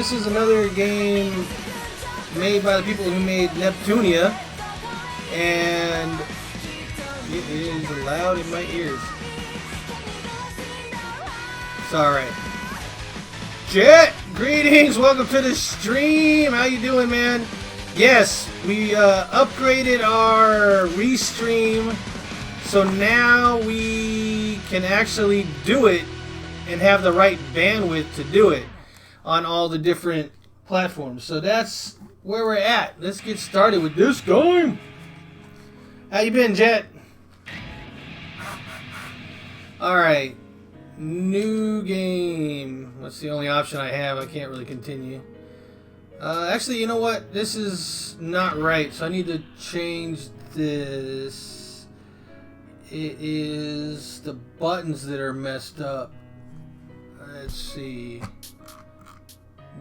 This is another game made by the people who made Neptunia, and it is loud in my ears. Sorry. Jet, greetings, welcome to the stream. How you doing, man? Yes, we upgraded our restream, so now we can actually do it and have the right bandwidth to do it on all the different platforms. So that's where we're at. Let's get started with this game. How you been, Jet? Alright. New game. That's the only option I have. I can't really continue. Actually, you know what? This is not right, so I need to change this. It is the buttons that are messed up. Let's see.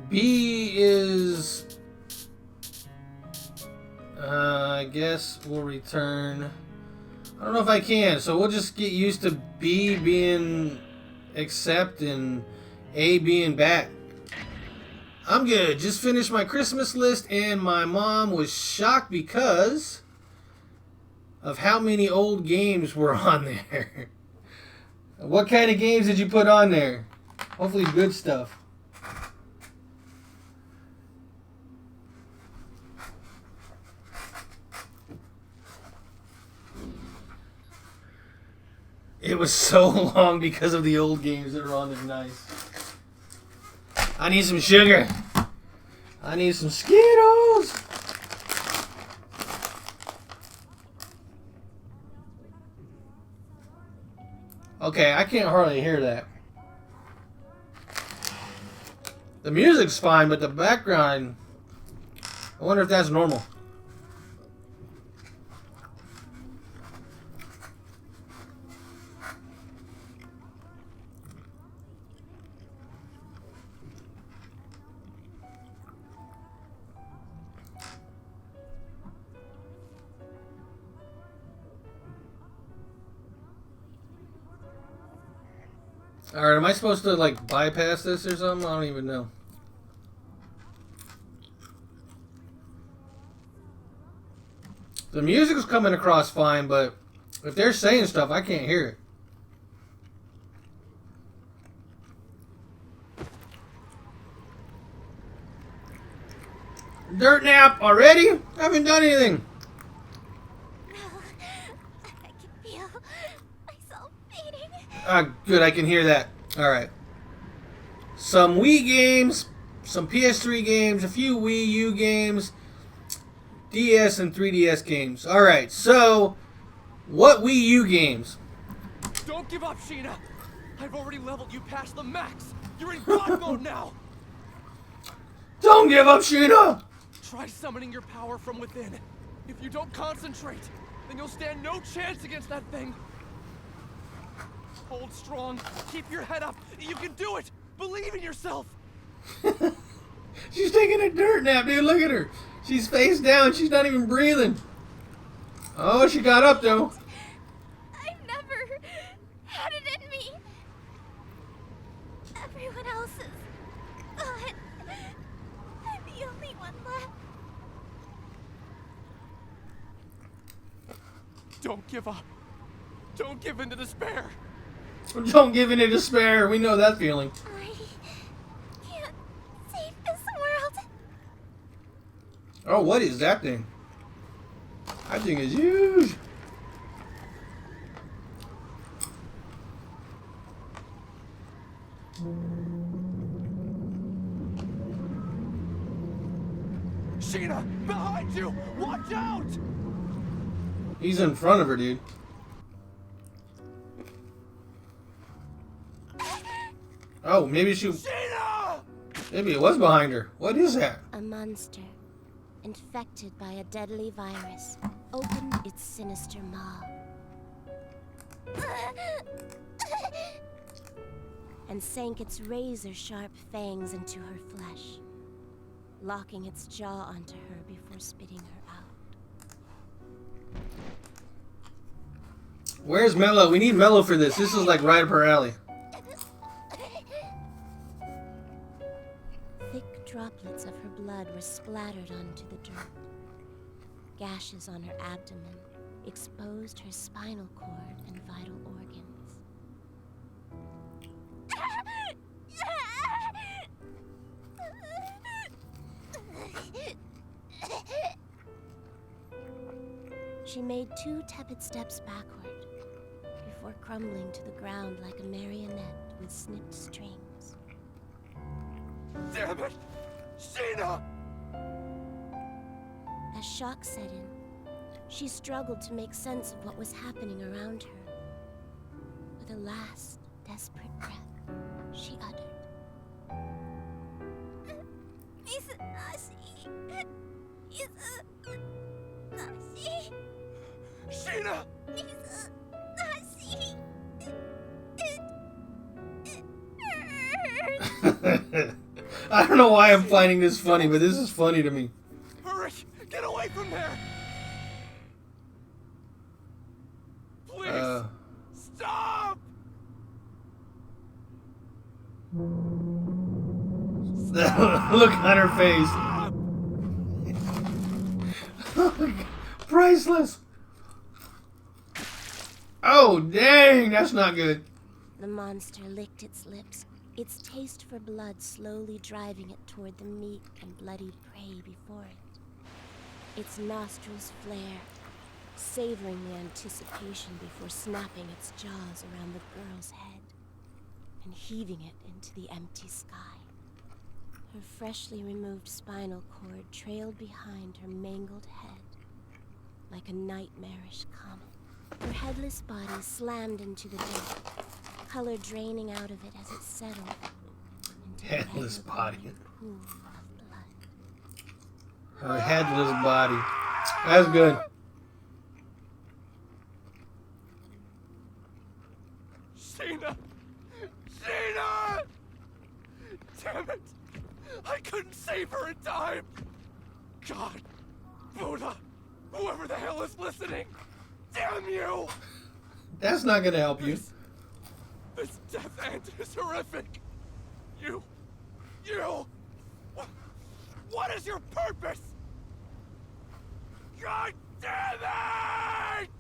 B is... I guess we'll return... I don't know if I can, so we'll just get used to B being accept and A being back. I'm good. Just finished my Christmas list and my mom was shocked because of how many old games were on there. What kind of games did you put on there? Hopefully good stuff. It was so long because of the old games that were on there. Nice. I need some sugar. I need some Skittles. Okay, I can't hardly hear that. The music's fine, but the background... I wonder if that's normal. Alright, am I supposed to, like, bypass this or something? I don't even know. The music's coming across fine, but if they're saying stuff, I can't hear it. Dirt nap already? I haven't done anything. Good, I can hear that. Alright. Some Wii games, some PS3 games, a few Wii U games. DS and 3DS games. Alright, so what Wii U games? Don't give up, Sheena! I've already leveled you past the max! You're in God mode now! Don't give up, Sheena! Try summoning your power from within. If you don't concentrate, then you'll stand no chance against that thing. Hold strong. Keep your head up. You can do it! Believe in yourself! She's taking a dirt nap, dude. Look at her. She's face down. She's not even breathing. Oh, she got up, though. I've never had it in me. Everyone else is gone. I'm the only one left. Don't give up. Don't give in to despair. Don't give in to despair. We know that feeling. I can't save this world. Oh, what is that thing? That thing is huge. Sheena, behind you! Watch out! He's in front of her, dude. Oh, maybe she... Sheena! Maybe it was behind her. What is that? A monster, infected by a deadly virus, opened its sinister maw and sank its razor-sharp fangs into her flesh, locking its jaw onto her before spitting her out. Where's Mello? We need Mello for this. This is like right up her alley. Thick droplets of her blood were splattered onto the dirt. Gashes on her abdomen exposed her spinal cord and vital organs. She made 2 tepid steps backward before crumbling to the ground like a marionette with snipped strings. Damn it! Sheena! As shock set in, she struggled to make sense of what was happening around her. With a last, desperate breath, she uttered, Sheena! I don't know why I'm finding this funny, but this is funny to me. Hurry! Get away from there! Please! Stop! Look on her face. Priceless. Oh, dang. That's not good. The monster licked its lips, its taste for blood slowly driving it toward the meek and bloody prey before it. Its nostrils flare, savoring the anticipation before snapping its jaws around the girl's head and heaving it into the empty sky. Her freshly removed spinal cord trailed behind her mangled head like a nightmarish comet. Her headless body slammed into the dirt, color draining out of it as it settled into Headless a body. pool of blood. Her headless body. That's good. Sheena! Sheena! Damn it! I couldn't save her in time! God! Buddha! Whoever the hell is listening! Damn you! That's not gonna help you. This death end is horrific! You... What is your purpose? God damn it!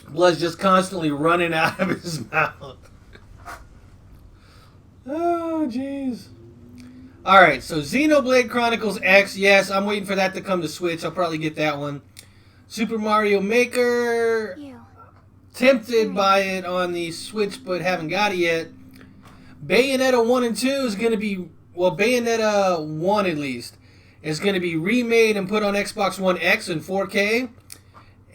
Blood's just constantly running out of his mouth. Oh, jeez. Alright, so Xenoblade Chronicles X. Yes, I'm waiting for that to come to Switch. I'll probably get that one. Super Mario Maker. Tempted by it on the Switch, but haven't got it yet. Bayonetta 1 and 2 is going to be... Well, Bayonetta 1 at least It's going to be remade and put on Xbox One X in 4K,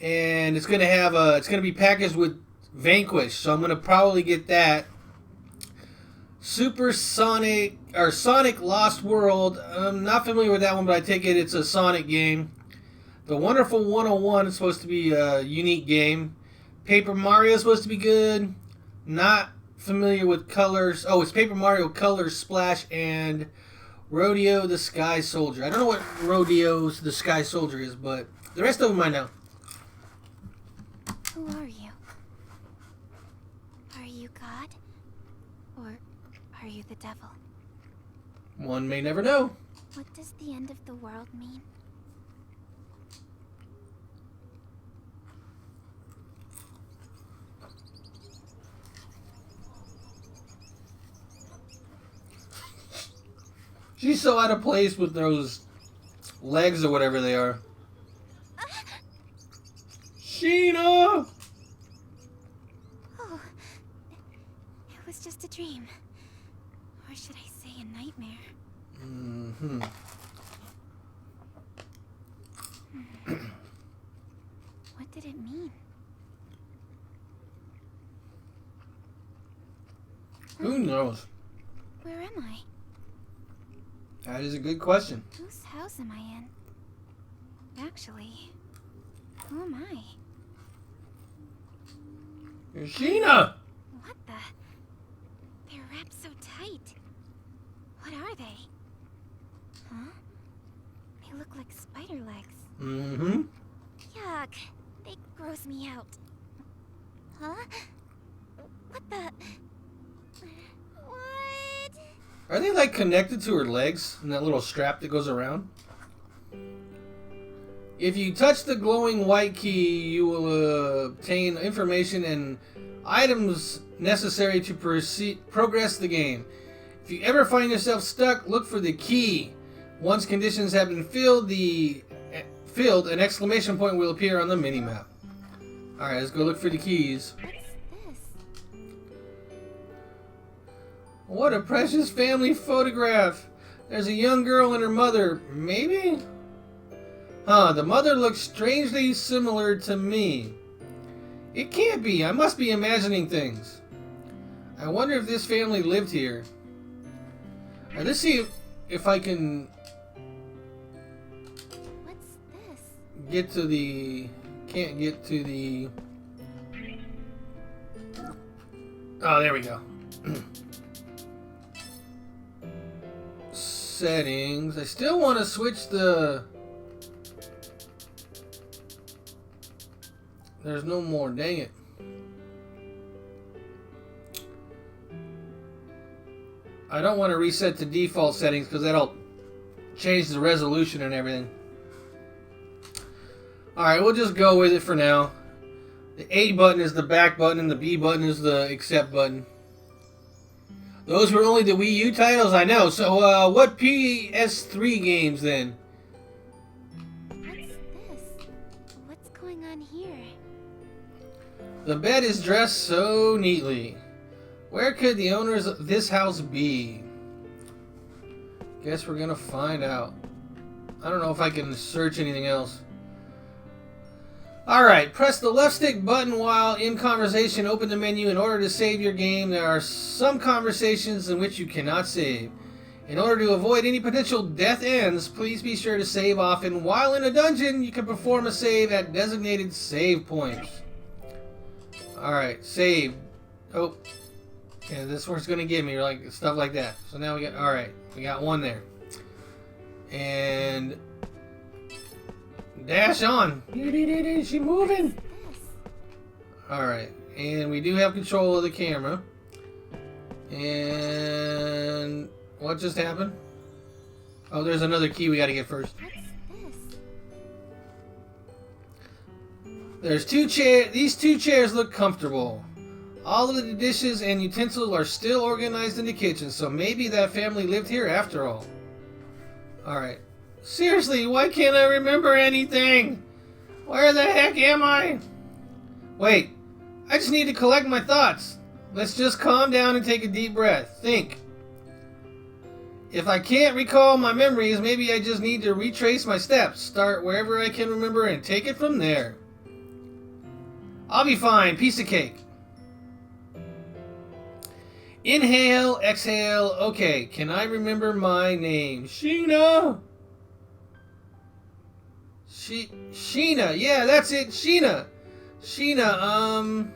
and it's going to be packaged with Vanquish, so I'm going to probably get that. Sonic Lost World. I'm not familiar with that one, but I take it it's a Sonic game. The Wonderful 101 is supposed to be a unique game. Paper Mario is supposed to be good. Not familiar with Colors. Oh, it's Paper Mario Colors Splash and Rodeo the Sky Soldier. I don't know what Rodeo the Sky Soldier is, but the rest of them I know. Who are you? Are you God? Or are you the devil? One may never know. What does the end of the world mean? She's so out of place with those legs or whatever they are. Sheena! Oh, it was just a dream. Or should I say a nightmare? Mm-hmm. What did it mean? Who knows? Where am I? That is a good question. Whose house am I in? Actually, who am I? You're Sheena! What the? They're wrapped so tight. What are they? Huh? They look like spider legs. Mm-hmm. Yuck. They gross me out. Huh? What the? What? Are they like connected to her legs and that little strap that goes around? If you touch the glowing white key, you will obtain information and items necessary to progress the game. If you ever find yourself stuck, look for the key. Once conditions have been filled, an exclamation point will appear on the minimap. Alright, let's go look for the keys. What's this? What a precious family photograph. There's a young girl and her mother. Maybe? Huh, the mother looks strangely similar to me. It can't be. I must be imagining things. I wonder if this family lived here. Alright, let's see if I can What's this? get to the... Can't get to the... Oh, there we go. Settings. I still want to switch the... There's no more, dang it. I don't want to reset to default settings because that'll change the resolution and everything. Alright, we'll just go with it for now. The A button is the back button and the B button is the accept button. Those were only the Wii U titles, I know. So, what PS3 games then? What's this? What's going on here? The bed is dressed so neatly. Where could the owners of this house be? Guess we're gonna find out. I don't know if I can search anything else. Alright, press the left stick button while in conversation. Open the menu in order to save your game. There are some conversations in which you cannot save. In order to avoid any potential death ends, please be sure to save often. While in a dungeon, you can perform a save at designated save points. Alright, save. Oh. Yeah, this is where it's going to give me, like, stuff like that. So now we got, alright, we got one there. And... dash on. She moving. Alright, and we do have control of the camera. And... what just happened? Oh, there's another key we got to get first. There's two chairs. These two chairs look comfortable. All of the dishes and utensils are still organized in the kitchen, so maybe that family lived here after all. Alright. Seriously, why can't I remember anything? Where the heck am I? Wait, I just need to collect my thoughts. Let's just calm down and take a deep breath. Think. If I can't recall my memories, maybe I just need to retrace my steps. Start wherever I can remember and take it from there. I'll be fine. Piece of cake. Inhale, exhale. Okay, can I remember my name? Sheena. Sheena. Yeah, that's it. Sheena. Sheena.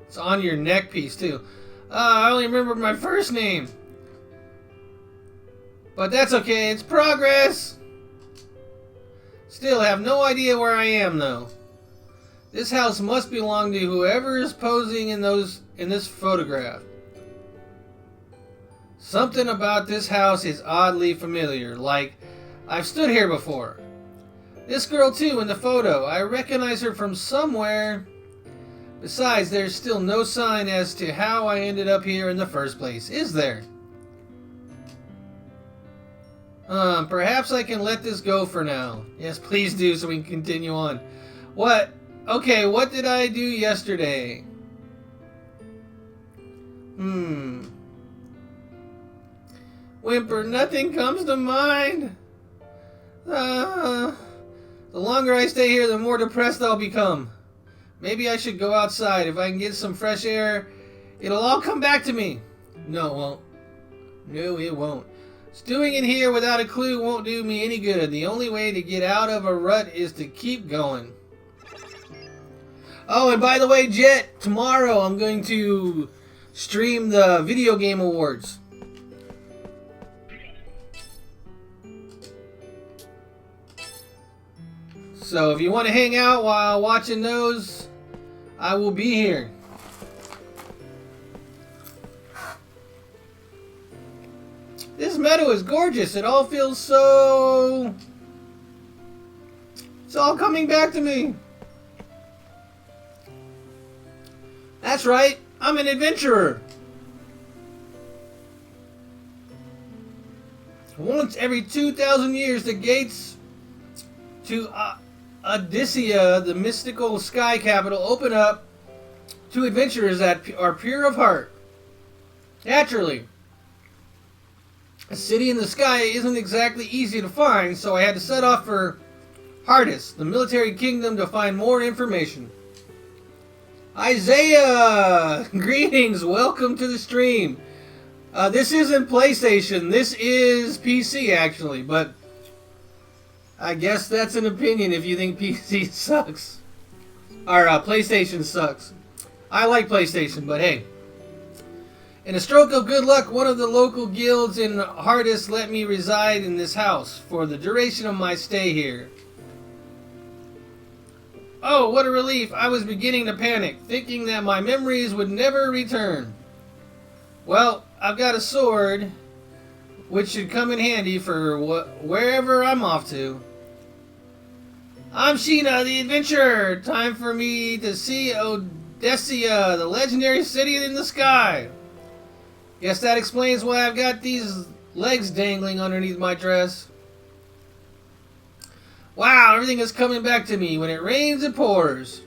It's on your neck piece too. I only remember my first name. But that's okay. It's progress. Still have no idea where I am though. This house must belong to whoever is posing in this photograph. Something about this house is oddly familiar, like I've stood here before. This girl too in the photo, I recognize her from somewhere. Besides, there's still no sign as to how I ended up here in the first place, is there? Perhaps I can let this go for now. Yes, please do so we can continue on. What? Okay, what did I do yesterday? Whimper, nothing comes to mind. The longer I stay here, the more depressed I'll become. Maybe I should go outside. If I can get some fresh air, it'll all come back to me. No, it won't. No, it won't. Stewing in here without a clue won't do me any good. The only way to get out of a rut is to keep going. Oh, and by the way, Jet, tomorrow I'm going to stream the Video Game Awards. So if you want to hang out while watching those, I will be here. This meadow is gorgeous. It all feels so... It's all coming back to me. That's right. I'm an adventurer. Once every 2,000 years, the gates to Odysseia, the mystical sky capital, open up to adventurers that are pure of heart. Naturally, a city in the sky isn't exactly easy to find, so I had to set off for Hardis, the military kingdom, to find more information. Isaiah! Greetings! Welcome to the stream. This isn't PlayStation. This is PC, actually, but I guess that's an opinion if you think PC sucks. Or PlayStation sucks. I like PlayStation, but hey. In a stroke of good luck, one of the local guilds in Hardis let me reside in this house for the duration of my stay here. Oh, what a relief. I was beginning to panic, thinking that my memories would never return. Well, I've got a sword, which should come in handy for wherever I'm off to. I'm Sheena, the adventurer. Time for me to see Odysseia, the legendary city in the sky. Guess that explains why I've got these legs dangling underneath my dress. Wow, everything is coming back to me. When it rains, it pours.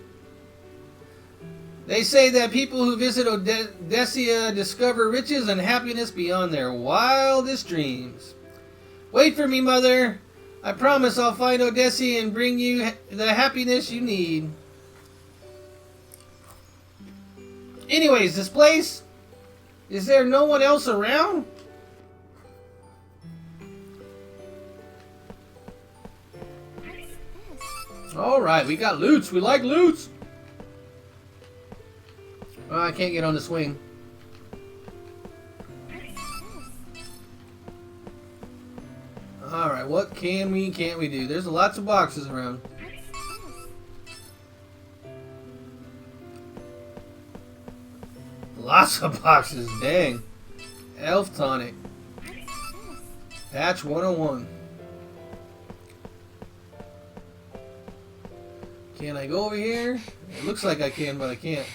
They say that people who visit Odysseia discover riches and happiness beyond their wildest dreams. Wait for me, Mother. I promise I'll find Odysseia and bring you the happiness you need. Anyways, this place... Is there no one else around? Alright, we got loots. We like loots. Oh, I can't get on the swing. Alright, what can't we do? There's lots of boxes around. Lots of boxes, dang. Elf tonic. Patch 101. Can I go over here? It looks like I can, but I can't.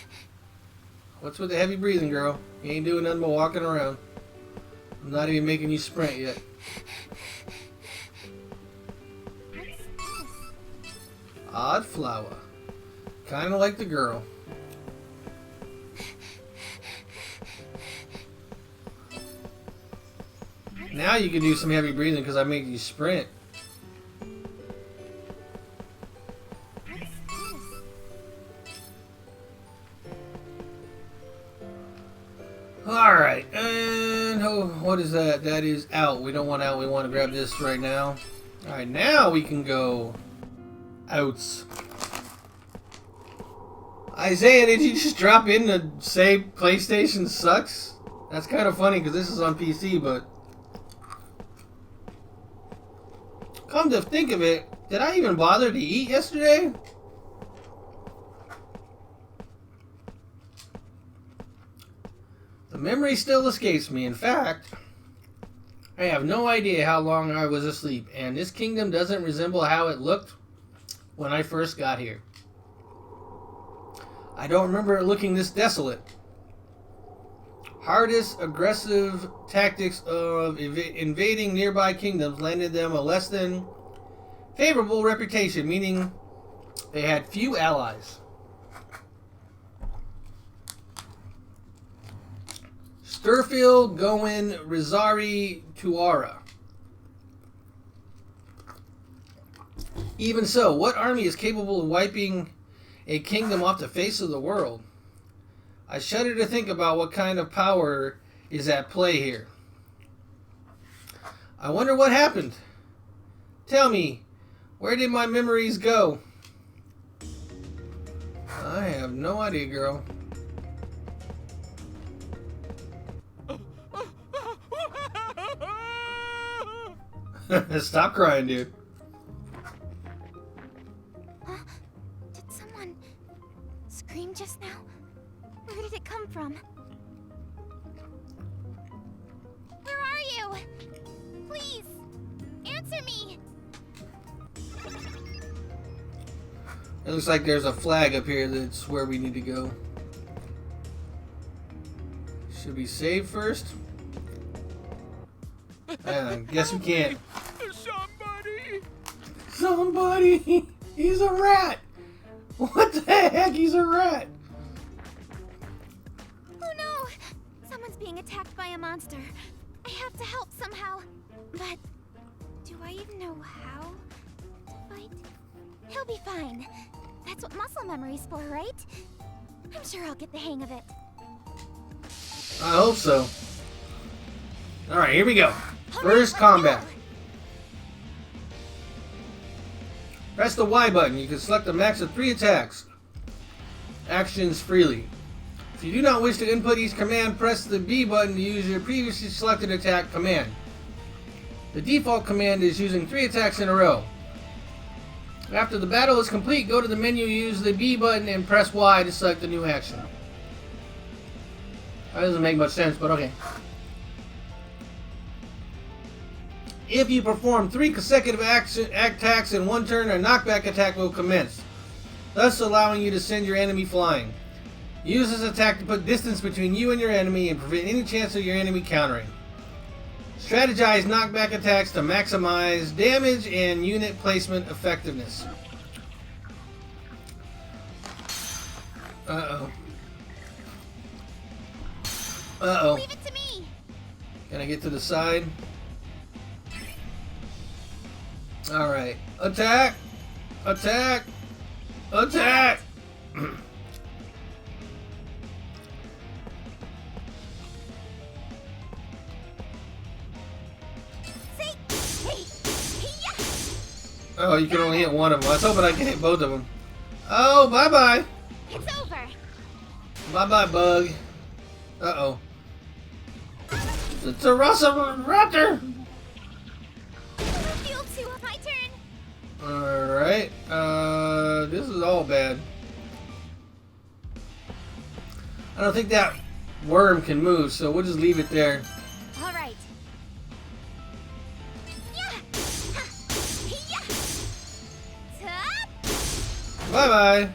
What's with the heavy breathing, girl? You ain't doing nothing but walking around. I'm not even making you sprint yet. Odd flower. Kinda like the girl. Now you can do some heavy breathing because I make you sprint. What's this? Alright, and oh, what is that? That is out. We don't want out. We want to grab this right now. Alright, now we can go outs. Isaiah, did you just drop in to say PlayStation sucks? That's kind of funny because this is on PC, but come to think of it, did I even bother to eat yesterday? The memory still escapes me. In fact, I have no idea how long I was asleep, and this kingdom doesn't resemble how it looked when I first got here. I don't remember it looking this desolate. Hardest aggressive tactics of invading nearby kingdoms landed them a less than favorable reputation, meaning they had few allies. Sturfield, Goen, Rizari, Tuara. Even so, what army is capable of wiping a kingdom off the face of the world? I shudder to think about what kind of power is at play here. I wonder what happened. Tell me, where did my memories go? I have no idea, girl. Stop crying, dude. Did someone scream just now? Where did it come from? Where are you? Please, answer me! It looks like there's a flag up here that's where we need to go. Should we save first? Guess we can't. Somebody! He's a rat! What the heck? He's a rat! Oh no! Someone's being attacked by a monster. I have to help somehow. But do I even know how to fight? He'll be fine. That's what muscle memory's for, right? I'm sure I'll get the hang of it. I hope so. Alright, here we go. First combat. Press the Y button. You can select a max of 3 attacks. Actions freely. If you do not wish to input each command, press the B button to use your previously selected attack command. The default command is using 3 attacks in a row. After the battle is complete, go to the menu, use the B button, and press Y to select the new action. That doesn't make much sense, but okay. If you perform 3 consecutive attacks in one turn, a knockback attack will commence, thus allowing you to send your enemy flying. Use this attack to put distance between you and your enemy and prevent any chance of your enemy countering. Strategize knockback attacks to maximize damage and unit placement effectiveness. Uh-oh. Uh-oh. Leave it to me. Can I get to the side? Alright. Attack! Attack! Attack! Oh, you can only hit one of them. I was hoping I could hit both of them. Oh, bye-bye. It's over. Bye-bye, bug. Uh-oh. It's a Raptor! Field 2, my turn. Alright. This is all bad. I don't think that worm can move, so we'll just leave it there. All right. Bye-bye.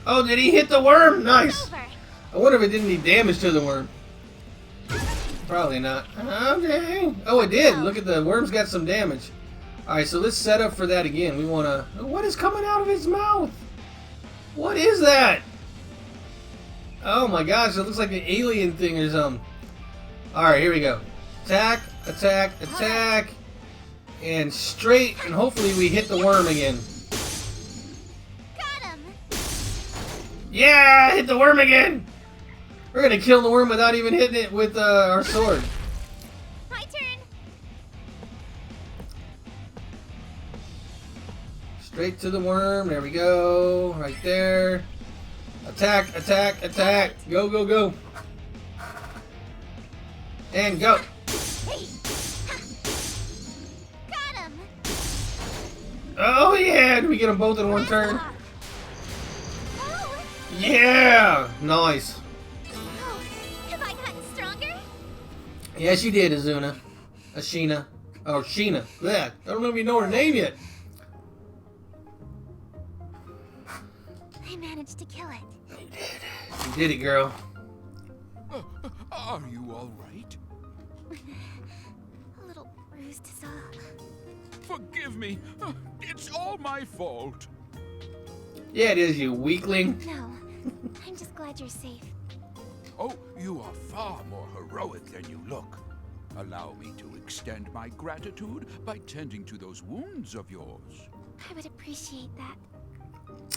Oh, did he hit the worm? Nice. Over. I wonder if it did any damage to the worm. Probably not. Okay. Oh, it did. Look at the worm's got some damage. Alright, so let's set up for that again. We want to... What is coming out of his mouth? What is that? Oh my gosh, it looks like an alien thing or something. Alright, here we go. Attack, Attack, attack. And straight, and hopefully we hit the worm again. Got him! Yeah, hit the worm again! We're gonna kill the worm without even hitting it with our sword. My turn! Straight to the worm, there we go. Right there. Attack, attack, attack. Go, go, go. And go. Hey! Got him! Oh yeah, did we get them both in one turn? Oh! Yeah! Nice. Oh, have I gotten stronger? Yes, you did, Azuna. Ashina. Oh, Sheena. Yeah, I don't even know her name yet. I managed to kill it. You did it, girl. Are you all right? A little bruised is all. Forgive me. It's all my fault. Yeah, it is, you weakling. No, I'm just glad you're safe. Oh, you are far more heroic than you look. Allow me to extend my gratitude by tending to those wounds of yours. I would appreciate that.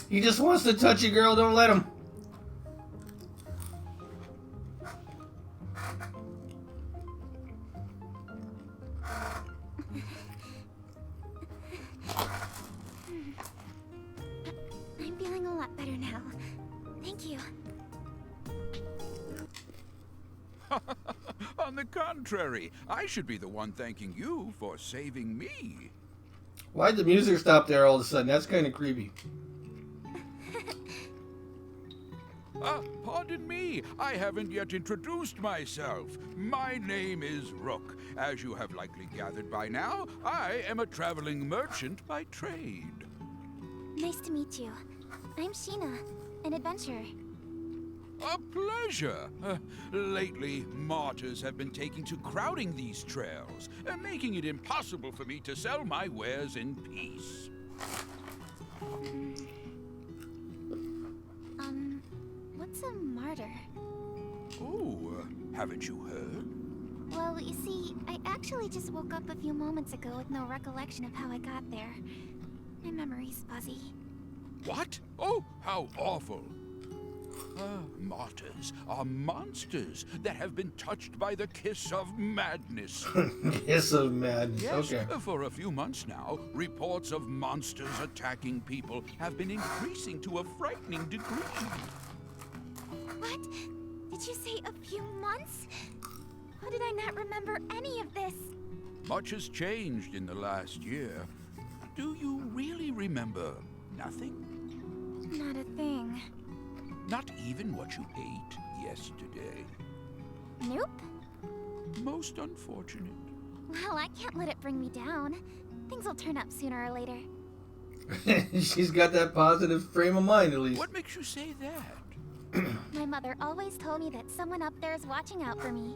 He just wants to touch you, girl. Don't let him. I'm feeling a lot better now. Thank you. On the contrary, I should be the one thanking you for saving me. Why'd the music stop there all of a sudden? That's kind of creepy. Pardon me, I haven't yet introduced myself. My name is Rook. As you have likely gathered by now, I am a traveling merchant by trade. Nice to meet you. I'm Sheena, an adventurer. A pleasure. Lately, martyrs have been taking to crowding these trails, making it impossible for me to sell my wares in peace. What's a martyr? Oh, haven't you heard? Well, you see, I actually just woke up a few moments ago with no recollection of how I got there. My memory's fuzzy. What? Oh, how awful. Martyrs are monsters that have been touched by the kiss of madness. Kiss of madness. Yes, Okay. for a few months now, reports of monsters attacking people have been increasing to a frightening degree. What? Did you say a few months? How did I not remember any of this? Much has changed in the last year. Do you really remember nothing? Not a thing. Not even what you ate yesterday? Nope. Most unfortunate. Well, I can't let it bring me down. Things will turn up sooner or later. She's got that positive frame of mind, at least. What makes you say that? My mother always told me that someone up there is watching out for me.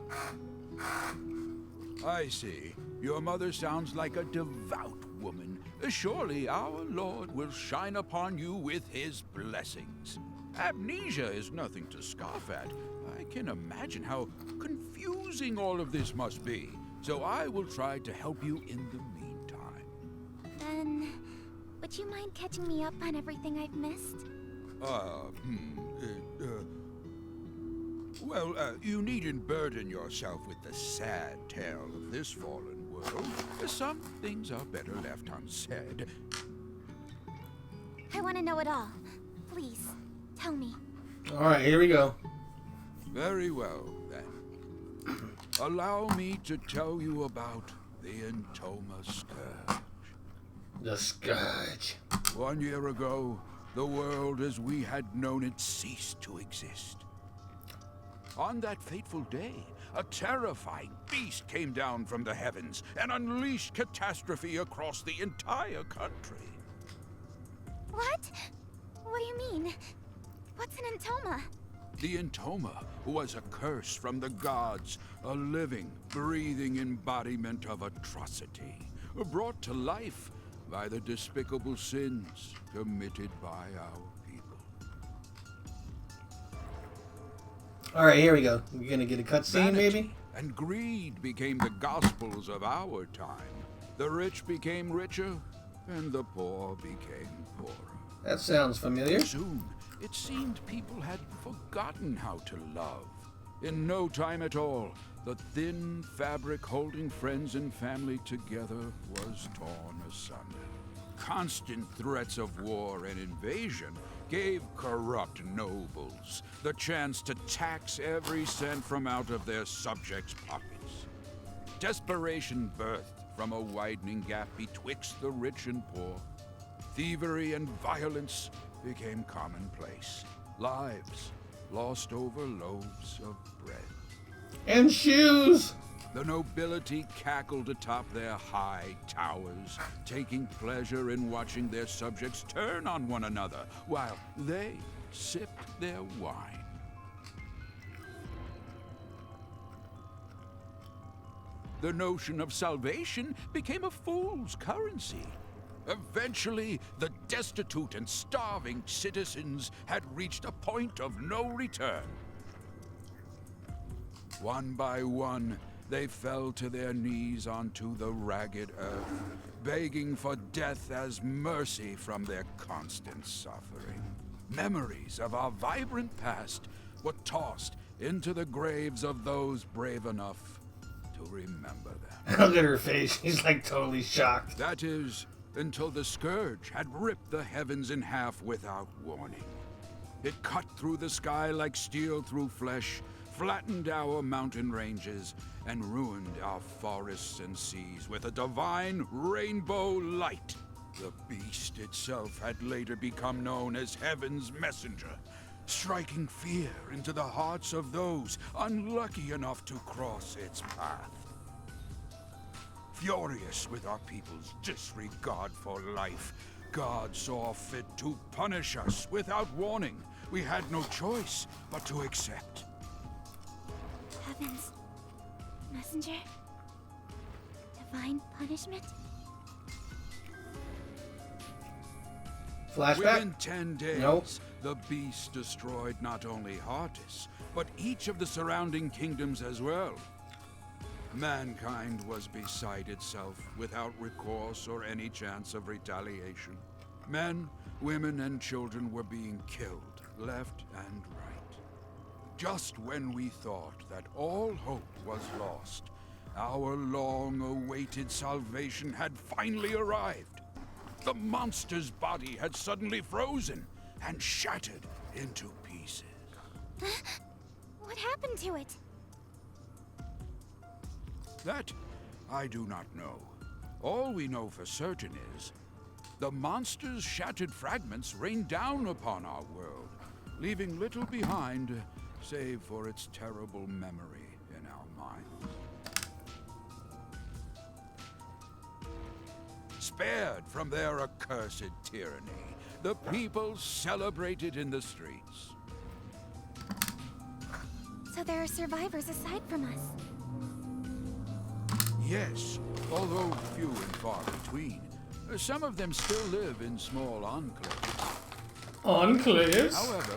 I see. Your mother sounds like a devout woman. Surely our Lord will shine upon you with his blessings. Amnesia is nothing to scoff at. I can imagine how confusing all of this must be. So I will try to help you in the meantime. Then, would you mind catching me up on everything I've missed? You needn't burden yourself with the sad tale of this fallen world. Some things are better left unsaid. I want to know it all. Please, tell me. Alright, here we go. Very well, then. Allow me to tell you about the Entoma Scourge. The Scourge. 1 year ago, the world as we had known it ceased to exist. On that fateful day, a terrifying beast came down from the heavens and unleashed catastrophe across the entire country. What? What do you mean? What's an Entoma? The Entoma was a curse from the gods, a living, breathing embodiment of atrocity, brought to life by the despicable sins committed by our people. Alright, here we go. We're gonna get a cutscene, Vanity maybe? and greed became the gospels of our time. The rich became richer, and the poor became poorer. That sounds familiar. Soon, it seemed people had forgotten how to love. In no time at all, the thin fabric holding friends and family together was torn asunder. Constant threats of war and invasion gave corrupt nobles the chance to tax every cent from out of their subjects' pockets. Desperation birthed from a widening gap betwixt the rich and poor. Thievery and violence became commonplace. Lives lost over loaves of bread. And shoes! The nobility cackled atop their high towers, taking pleasure in watching their subjects turn on one another while they sipped their wine. The notion of salvation became a fool's currency. Eventually, the destitute and starving citizens had reached a point of no return. One by one, they fell to their knees onto the ragged earth, begging for death as mercy from their constant suffering. Memories of our vibrant past were tossed into the graves of those brave enough to remember them. Look at her face. She's like totally shocked. That is, until the scourge had ripped the heavens in half without warning. It cut through the sky like steel through flesh, flattened our mountain ranges, and ruined our forests and seas with a divine rainbow light. The beast itself had later become known as Heaven's Messenger, striking fear into the hearts of those unlucky enough to cross its path. Furious with our people's disregard for life, God saw fit to punish us without warning. We had no choice but to accept. Heavens. Messenger? Divine punishment? Flashback? Within 10 days, Nope. the beast destroyed not only Heartis, but each of the surrounding kingdoms as well. Mankind was beside itself, without recourse or any chance of retaliation. Men, women, and children were being killed, left and right. Just when we thought that all hope was lost, our long-awaited salvation had finally arrived. The monster's body had suddenly frozen and shattered into pieces. What happened to it? That I do not know. All we know for certain is the monster's shattered fragments rained down upon our world, leaving little behind save for its terrible memory in our minds. Spared from their accursed tyranny, the people celebrated in the streets. So there are survivors aside from us. Yes, although few and far between. Some of them still live in small enclaves. Enclaves? However,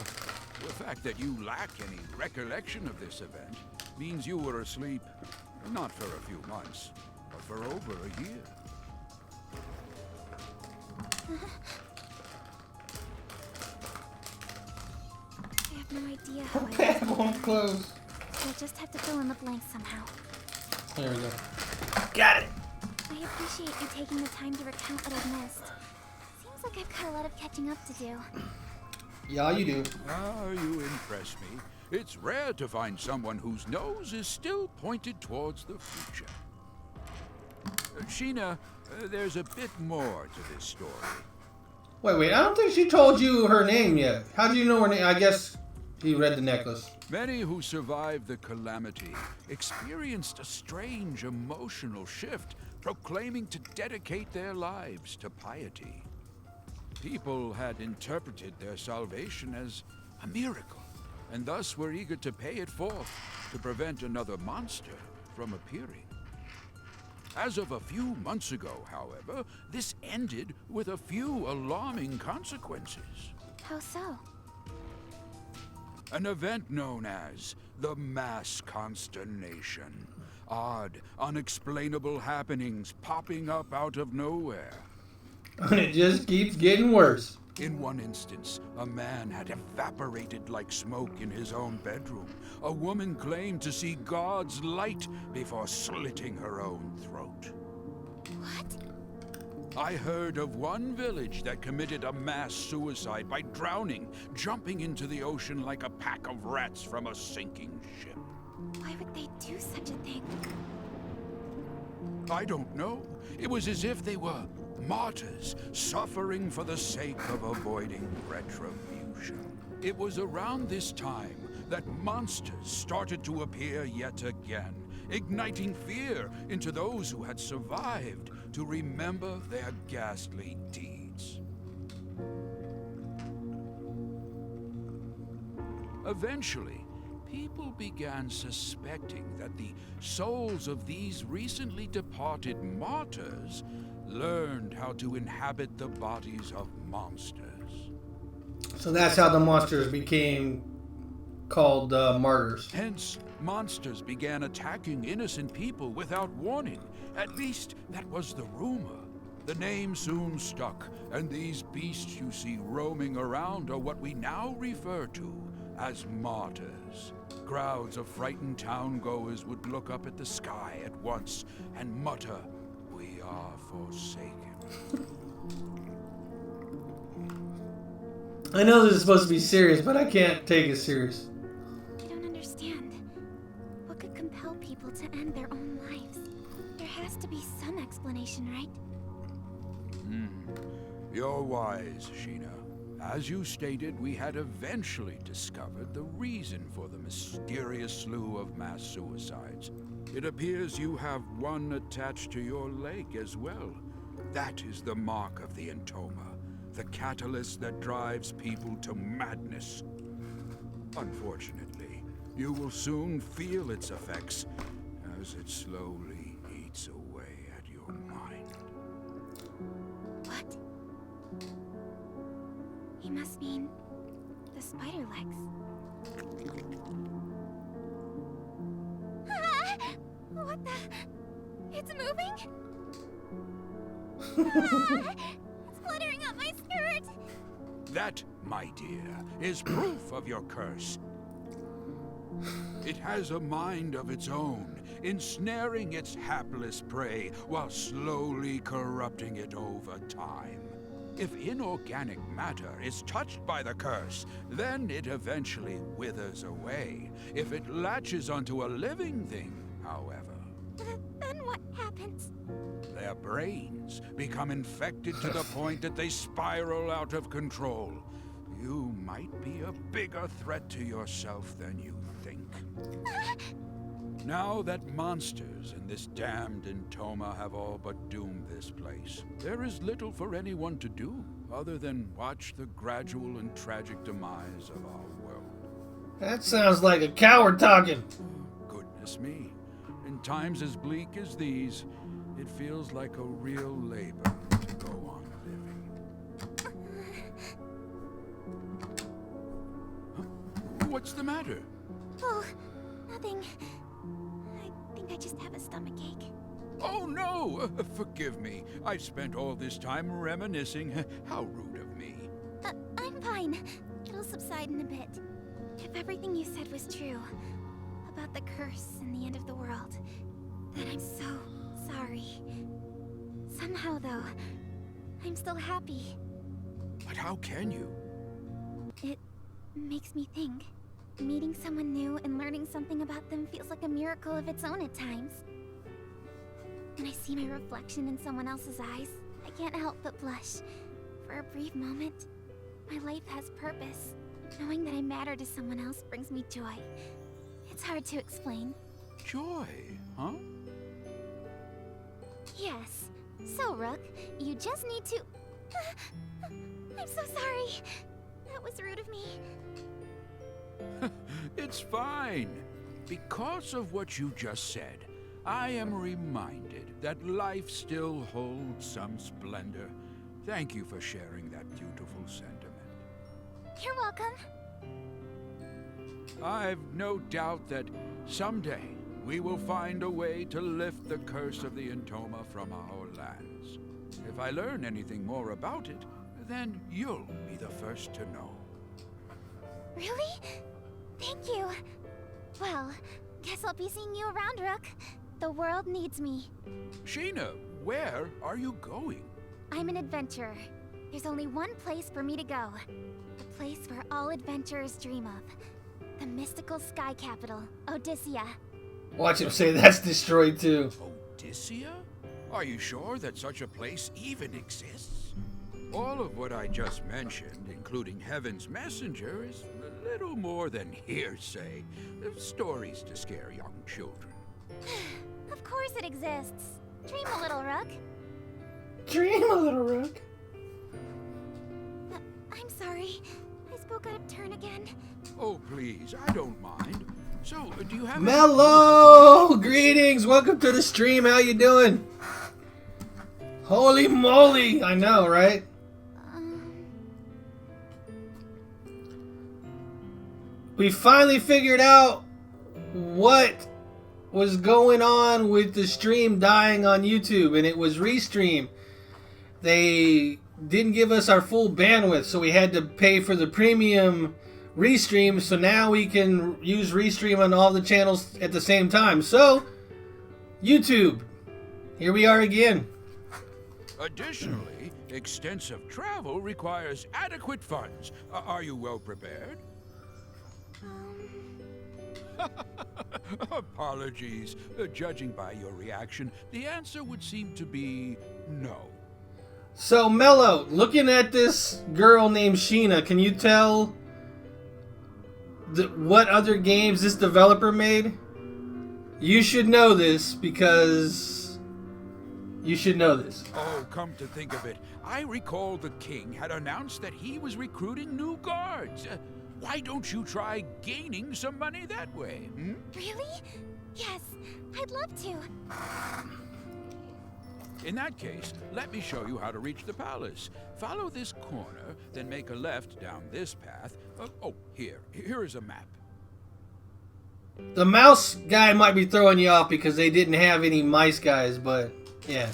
the fact that you lack any recollection of this event means you were asleep, not for a few months, but for over a year. I have no idea how I Pad won't close. We'll just have to fill in the blanks somehow. There we go. Got it! I appreciate you taking the time to recount what I've missed. Seems like I've got a lot of catching up to do. Yeah, you do. Ah, you impress me. It's rare to find someone whose nose is still pointed towards the future. Sheena, there's a bit more to this story. Wait, I don't think she told you her name yet. How do you know her name? I guess he read the necklace. Many who survived the calamity experienced a strange emotional shift, proclaiming to dedicate their lives to piety. People had interpreted their salvation as a miracle, and thus were eager to pay it forth to prevent another monster from appearing. As of a few months ago, however, this ended with a few alarming consequences. How so? An event known as the Mass Consternation. Odd, unexplainable happenings popping up out of nowhere. And it just keeps getting worse. In one instance, a man had evaporated like smoke in his own bedroom. A woman claimed to see God's light before slitting her own throat. What? I heard of one village that committed a mass suicide by drowning, jumping into the ocean like a pack of rats from a sinking ship. Why would they do such a thing? I don't know. It was as if they were martyrs, suffering for the sake of avoiding retribution. It was around this time that monsters started to appear yet again, igniting fear into those who had survived to remember their ghastly deeds. Eventually, people began suspecting that the souls of these recently departed martyrs learned how to inhabit the bodies of monsters. So that's how the monsters became called martyrs. Hence, monsters began attacking innocent people without warning. At least, that was the rumor. The name soon stuck, and these beasts you see roaming around are what we now refer to as martyrs. Crowds of frightened town-goers would look up at the sky at once and mutter, "We are forsaken." I know this is supposed to be serious, but I can't take it serious. I don't understand. What could compel people to end their own lives? There has to be some explanation, right? You're wise, Sheena. As you stated, we had eventually discovered the reason for the mysterious slew of mass suicides. It appears you have one attached to your leg as well. That is the mark of the Entoma, the catalyst that drives people to madness. Unfortunately, you will soon feel its effects as it slowly eats away at your mind. What? He must mean the spider legs. What the? It's moving? It's fluttering up my skirt. That, my dear, is proof of your curse. It has a mind of its own, ensnaring its hapless prey while slowly corrupting it over time. If inorganic matter is touched by the curse, then it eventually withers away. If it latches onto a living thing, however, Then what happens? their brains become infected to the point that they spiral out of control. You might be a bigger threat to yourself than you think. Now that monsters and this damned Entoma have all but doomed this place, there is little for anyone to do other than watch the gradual and tragic demise of our world. That sounds like a coward talking. Goodness me. In times as bleak as these, it feels like a real labor to go on living. Huh? What's the matter? Oh, nothing. I think I just have a stomachache. Oh no! Forgive me. I've spent all this time reminiscing. How rude of me. I'm fine. It'll subside in a bit. If everything you said was true, about the curse and the end of the world, then I'm so sorry. Somehow, though, I'm still happy. But how can you? It makes me think. Meeting someone new and learning something about them feels like a miracle of its own at times. When I see my reflection in someone else's eyes, I can't help but blush. For a brief moment, my life has purpose. Knowing that I matter to someone else brings me joy. It's hard to explain. Joy, huh? Yes. So, Rook, you just need to... I'm so sorry. That was rude of me. It's fine. Because of what you just said, I am reminded that life still holds some splendor. Thank you for sharing that beautiful sentiment. You're welcome. I've no doubt that someday we will find a way to lift the curse of the Entoma from our lands. If I learn anything more about it, then you'll be the first to know. Really? Thank you. Well, guess I'll be seeing you around, Rook. The world needs me. Sheena, where are you going? I'm an adventurer. There's only one place for me to go. The place where all adventurers dream of. The mystical sky capital, Odyssea. Watch him say that's destroyed too. Odyssea? Are you sure that such a place even exists? All of what I just mentioned, including Heaven's Messenger, is a little more than hearsay. Stories to scare young children. Of course it exists. Dream a little, Rook. Dream a little, Rook. I'm sorry. I spoke out of turn again. Oh, please, I don't mind. So, do you have... Mello! Greetings! Welcome to the stream. How you doing? Holy moly! I know, right? We finally figured out what was going on with the stream dying on YouTube, and it was Restream. They didn't give us our full bandwidth, so we had to pay for the premium Restream, so now we can use Restream on all the channels at the same time. So, YouTube, here we are again. Additionally, extensive travel requires adequate funds. Are you well prepared? Apologies. Judging by your reaction, the answer would seem to be no. So, Mello, looking at this girl named Sheena, can you tell what other games this developer made? You should know this because you should know this. Oh, come to think of it, I recall the king had announced that he was recruiting new guards. Why don't you try gaining some money that way? Hmm? Really? Yes, I'd love to. In that case, let me show you how to reach the palace. Follow this corner, then make a left down this path. Here is a map. The mouse guy might be throwing you off because they didn't have any mice guys, but yeah.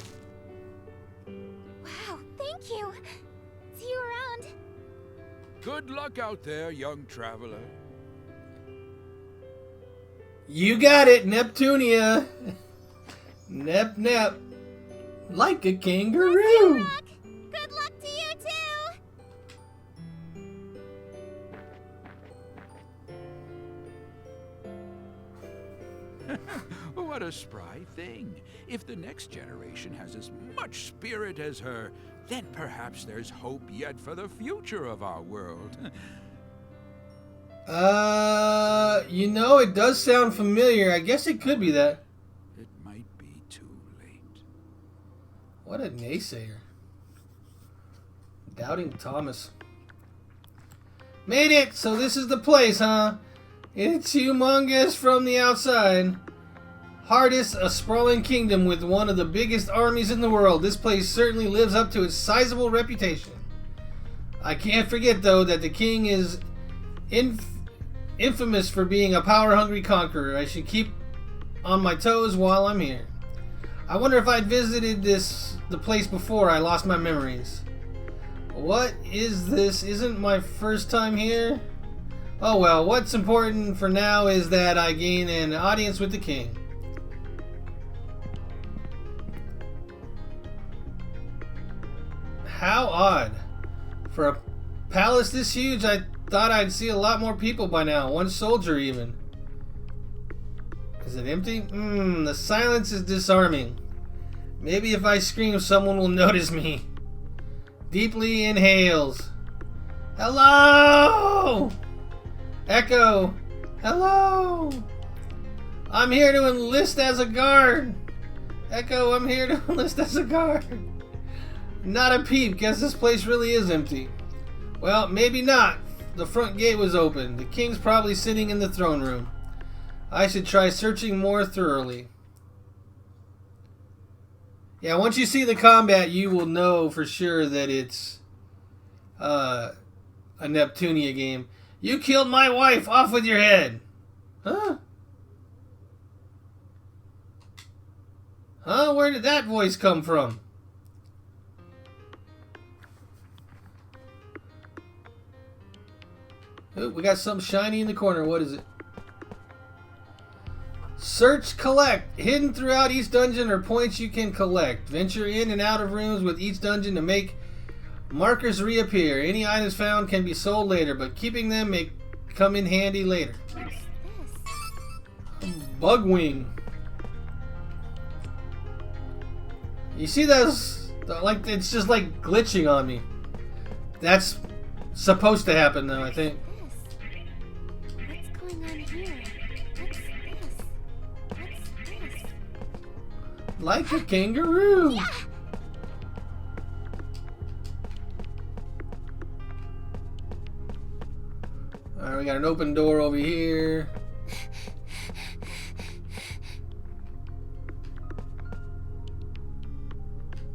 Wow, thank you. See you around. Good luck out there, young traveler. You got it, Neptunia. Nep Nep. Like a kangaroo. Rook, good luck to you too. What a spry thing. If the next generation has as much spirit as her, then perhaps there's hope yet for the future of our world. You know, it does sound familiar. I guess it could be that. It might be too late. What a naysayer. Doubting Thomas. Made it! So this is the place, huh? It's humongous from the outside. Hardest, a sprawling kingdom with one of the biggest armies in the world. This place certainly lives up to its sizable reputation. I can't forget, though, that the king is infamous for being a power-hungry conqueror. I should keep on my toes while I'm here. I wonder if I'd visited the place before I lost my memories. What is this? Isn't my first time here? Oh well, what's important for now is that I gain an audience with the king. How odd. For a palace this huge, I thought I'd see a lot more people by now. One soldier even. Is it empty? The silence is disarming. Maybe if I scream, someone will notice me. Deeply inhales. Hello! Echo. Hello! I'm here to enlist as a guard. Echo, I'm here to enlist as a guard. Not a peep. Guess this place really is empty. Well, maybe not. The front gate was open. The king's probably sitting in the throne room. I should try searching more thoroughly. Yeah, once you see the combat, you will know for sure that it's a Neptunia game. You killed my wife! Off with your head! Huh? Huh? Where did that voice come from? Oh, we got something shiny in the corner. What is it? Search, collect. Hidden throughout each dungeon are points you can collect. Venture in and out of rooms with each dungeon to make markers reappear. Any items found can be sold later, but keeping them may come in handy later. What's this? Bug wing. You see those? Like, it's just like glitching on me. That's supposed to happen though, I think. What's going on here? What's this? What's this? Like a kangaroo. Yeah! Alright, we got an open door over here.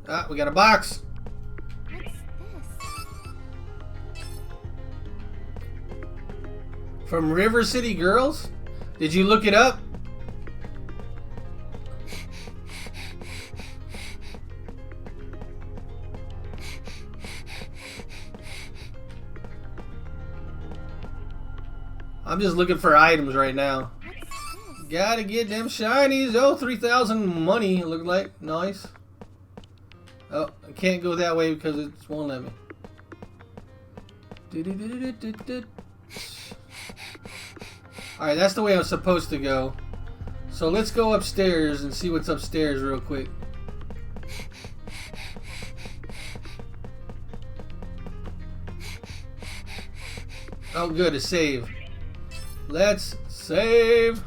Ah, we got a box. What's this? From River City Girls? Did you look it up? I'm just looking for items right now. What's this? Gotta get them shinies. Oh, 3,000 money, it looked like. Nice. Oh, I can't go that way because it won't let me. Alright, that's the way I'm supposed to go. So let's go upstairs and see what's upstairs real quick. Oh good, a save. Let's save.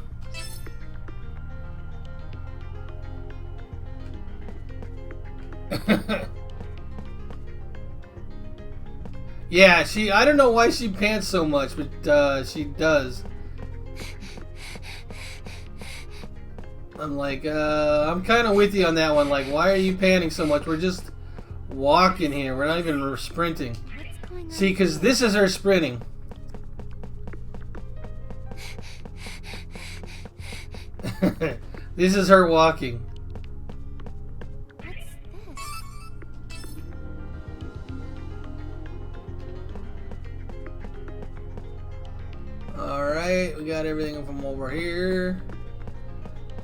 Yeah, I don't know why she pants so much, but she does. I'm like, I'm kind of with you on that one. Like, why are you panting so much? We're just walking here. We're not even sprinting. What's going on? See, because this is her sprinting. This is her walking. What's this? Alright, we got everything from over here.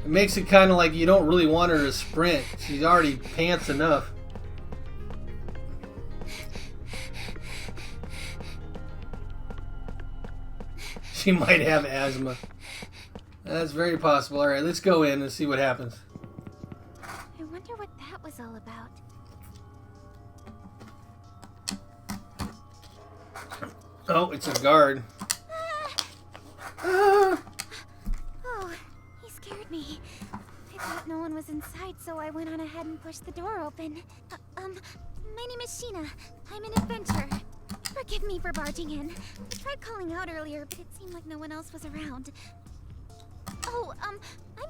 It makes it kind of like you don't really want her to sprint. She's already pants enough. She might have asthma. That's very possible. Alright, let's go in and see what happens. I wonder what that was all about. Oh, it's a guard. Ah. Oh, he scared me. I thought no one was inside, so I went on ahead and pushed the door open. My name is Sheena. I'm an adventurer. Forgive me for barging in. I tried calling out earlier, but it seemed like no one else was around. Oh, I'm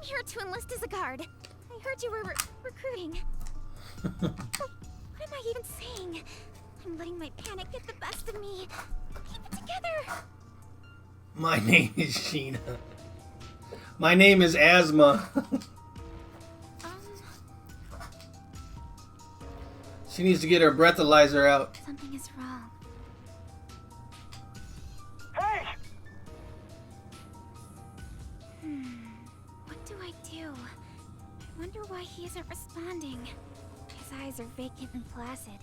here to enlist as a guard. I heard you were recruiting. What am I even saying? I'm letting my panic get the best of me. Keep it together. My name is Sheena. My name is Asthma. She needs to get her breathalyzer out. Something is wrong. Hey! What do I do? I wonder why he isn't responding. His eyes are vacant and placid.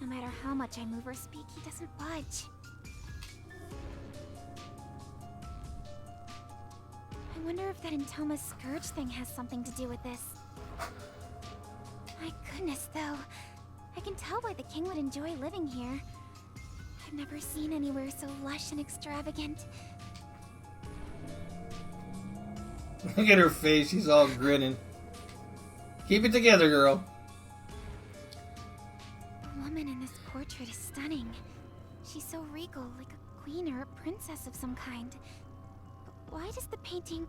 No matter how much I move or speak, he doesn't budge. I wonder if that Entoma's Scourge thing has something to do with this. My goodness, though. I can tell why the king would enjoy living here. I've never seen anywhere so lush and extravagant. Look at her face. She's all grinning. Keep it together, girl. The woman in this portrait is stunning. She's so regal, like a queen or a princess of some kind. But why does the painting...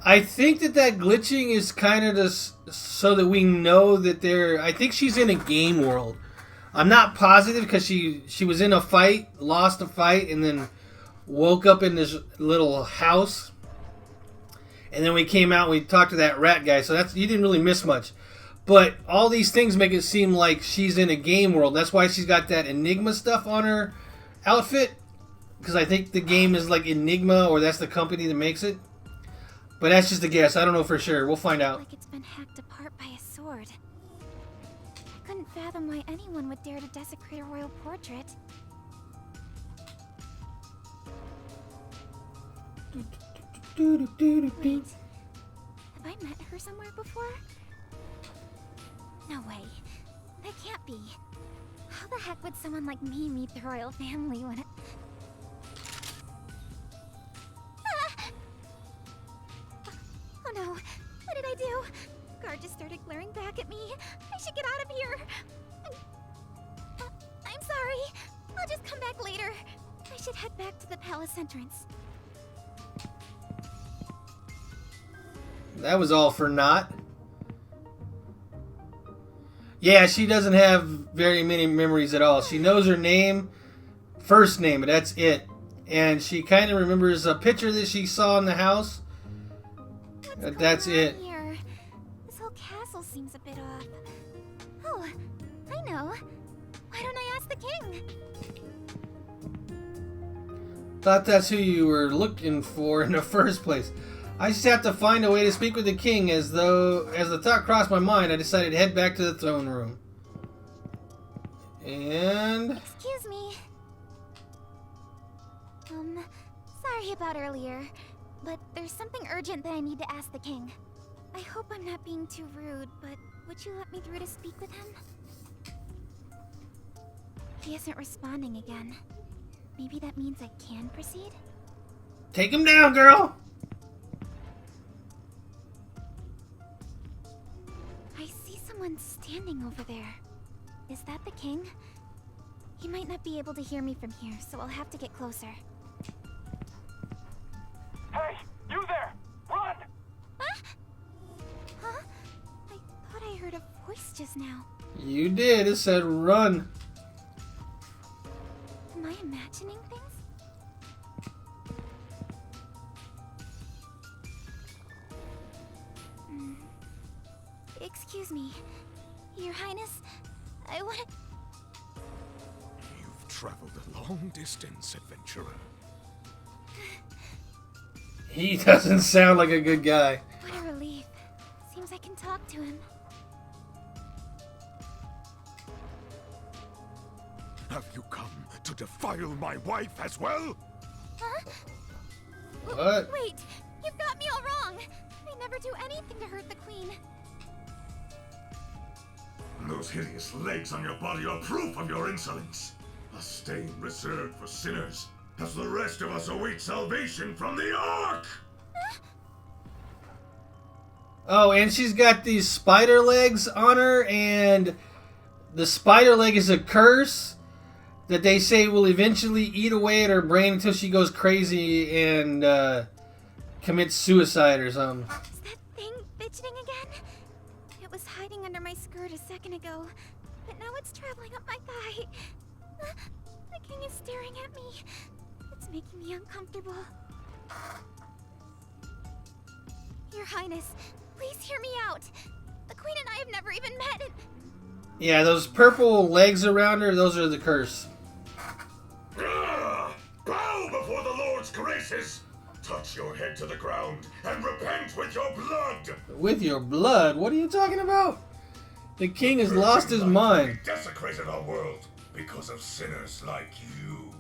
I think that glitching is kind of just so that we know that they're... I think she's in a game world. I'm not positive because she was in a fight, lost a fight, and then woke up in this little house, and then we came out and we talked to that rat guy. So you didn't really miss much. But all these things make it seem like she's in a game world. That's why she's got that Enigma stuff on her outfit. Because I think the game is like Enigma, or that's the company that makes it. But that's just a guess. I don't know for sure. We'll find out. Like it's been hacked apart by a sword. I couldn't fathom why anyone would dare to desecrate a royal portrait. Wait, have I met her somewhere before? No way. That can't be. How the heck would someone like me meet the royal family when it... Ah! Oh no, what did I do? Guard just started glaring back at me. I should get out of here. I'm sorry. I'll just come back later. I should head back to the palace entrance. That was all for naught. Yeah, she doesn't have very many memories at all. She knows her name, first name, but that's it. And she kind of remembers a picture that she saw in the house. But that's it. Here? This whole castle seems a bit off. Oh, I know. Why don't I ask the king? Thought that's who you were looking for in the first place. I just have to find a way to speak with the king. As the thought crossed my mind, I decided to head back to the throne room. And... Excuse me. Sorry about earlier, but there's something urgent that I need to ask the king. I hope I'm not being too rude, but would you let me through to speak with him? He isn't responding again. Maybe that means I can proceed? take him down, girl! I see someone standing over there. Is that the king? He might not be able to hear me from here, so I'll have to get closer. Hey, you there! Run! Huh? Huh? I thought I heard a voice just now. You did. It said run. Am I imagining things? Excuse me, Your Highness. I want to... You've traveled a long distance, adventurer. He doesn't sound like a good guy. What a relief. Seems I can talk to him. Have you come to defile my wife as well? Huh? What? Wait, you've got me all wrong. I never do anything to hurt the queen. Those hideous legs on your body are proof of your insolence. A stain reserved for sinners, as the rest of us await salvation from the Ark! Oh, and she's got these spider legs on her, and the spider leg is a curse that they say will eventually eat away at her brain until she goes crazy and commits suicide or something. Is that thing fidgeting again? It was hiding under my skirt a second ago, but now it's traveling up my thigh. The king is staring at me. It's making me uncomfortable. Your Highness, please hear me out. The queen and I have never even met and... Yeah, those purple legs around her, those are the curse. Bow before the Lord's graces! Touch your head to the ground and repent with your blood! With your blood? What are you talking about? The king has lost his mind. We desecrated our world because of sinners like you.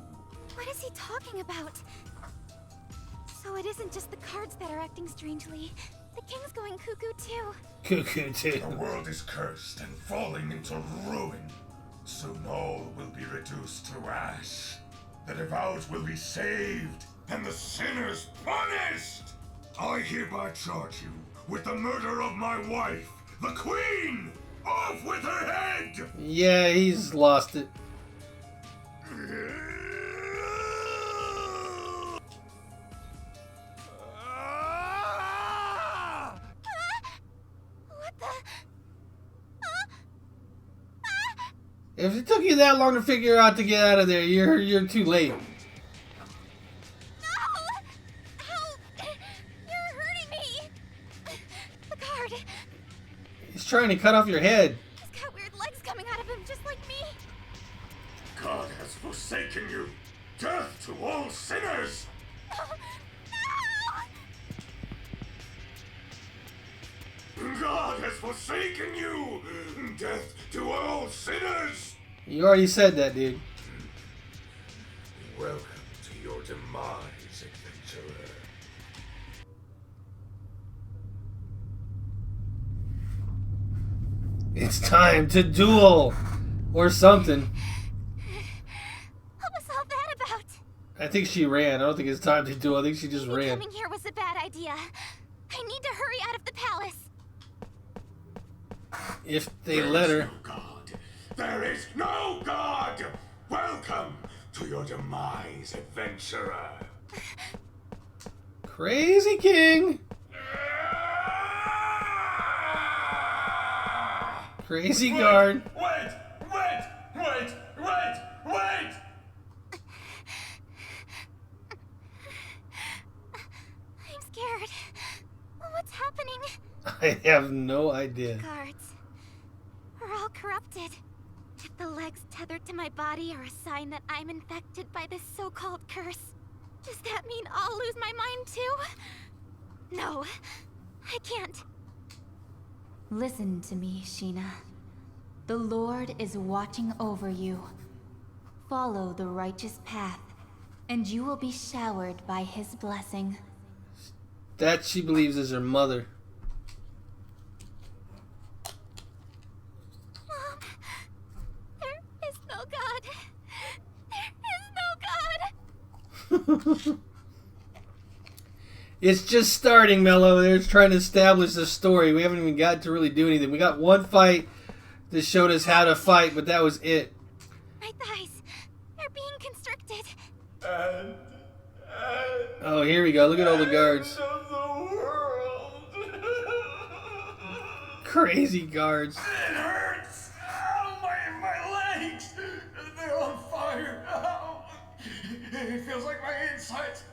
What is he talking about? So it isn't just the cards that are acting strangely. The king's going cuckoo too. Cuckoo too. The world is cursed and falling into ruin. Soon all will be reduced to ash. The devout will be saved, and the sinners punished! I hereby charge you with the murder of my wife, the Queen! Off with her head! Yeah, he's lost it. What the... If it took you that long to figure out to get out of there, you're too late. It's trying to cut off your head. He's got weird legs coming out of him, just like me. God has forsaken you. Death to all sinners. No! God has forsaken you. Death to all sinners. You already said that, dude. Welcome to your demise, adventurer. It's time to duel. Or something. What was all that about? I think she ran. I don't think it's time to duel. I think she just Maybe ran. coming here was a bad idea. I need to hurry out of the palace. If they let her. No God. There is no God. Welcome to your demise, adventurer. Crazy King. Crazy guard. Wait! I'm scared. What's happening? I have no idea. Guards. We're all corrupted. If the legs tethered to my body are a sign that I'm infected by this so-called curse, does that mean I'll lose my mind too? No, I can't. Listen to me, Sheena. The Lord is watching over you. Follow the righteous path, and you will be showered by his blessing. That she believes is her mother. Mom, there is no God. There is no God. It's just starting, Mello. They're trying to establish the story. We haven't even got to really do anything. We got one fight that showed us how to fight, but that was it. My thighs, they're being constricted. Oh, here we go. Look at all the guards. Of the world. Crazy guards. It hurts. Ow, my legs. They're on fire. Ow. It feels like my insides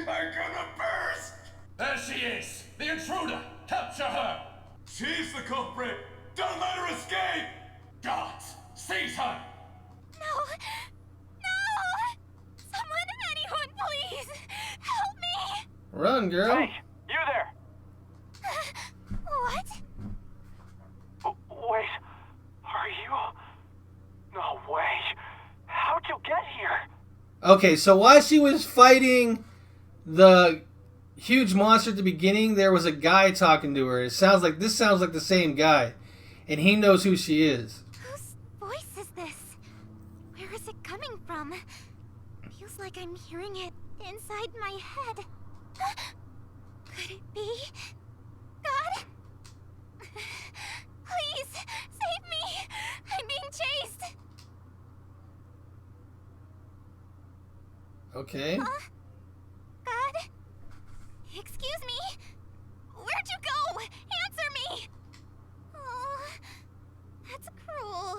are gonna burst. There she is! The intruder! Capture her! She's the culprit. Don't let her escape. Guards! Seize her! No! No! Someone, anyone, please! Help me! Run, girl. Hey, you there! What? Wait, are you? No way. How'd you get here? Okay, so while she was fighting the huge monster at the beginning, there was a guy talking to her. This sounds like the same guy, and he knows who she is. Whose voice is this? Where is it coming from? Feels like I'm hearing it inside my head. Could it be God? Please, save me! I'm being chased! Okay. God? Excuse me? Where'd you go? Answer me! Oh, that's cruel.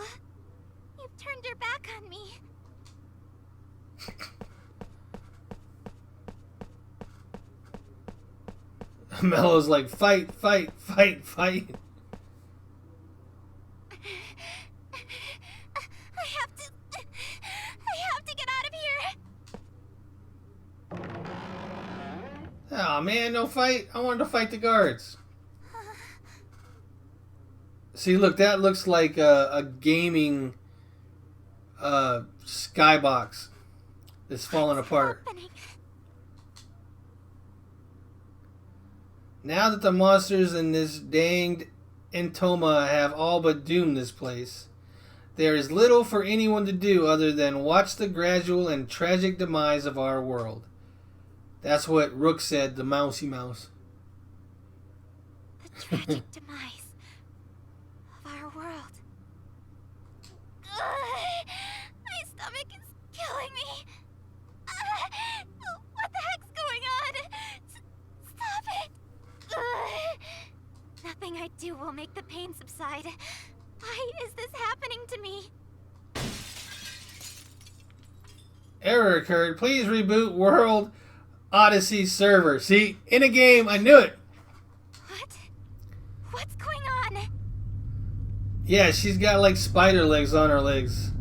You've turned your back on me. Mello's like, fight, fight, fight, fight. I have to get out of here. Oh man, no fight. I wanted to fight the guards. See, look, that looks like a gaming skybox that's falling apart. Happening? Now that the monsters in this danged Entoma have all but doomed this place, there is little for anyone to do other than watch the gradual and tragic demise of our world. That's what Rook said, the mousy mouse. The tragic demise of our world. My stomach is killing me. What the heck's going on? Stop it! Nothing I do will make the pain subside. Why is this happening to me? Error occurred. Please reboot World Odyssey server. See, in a game, I knew it. What? What's going on? Yeah, she's got like spider legs on her legs.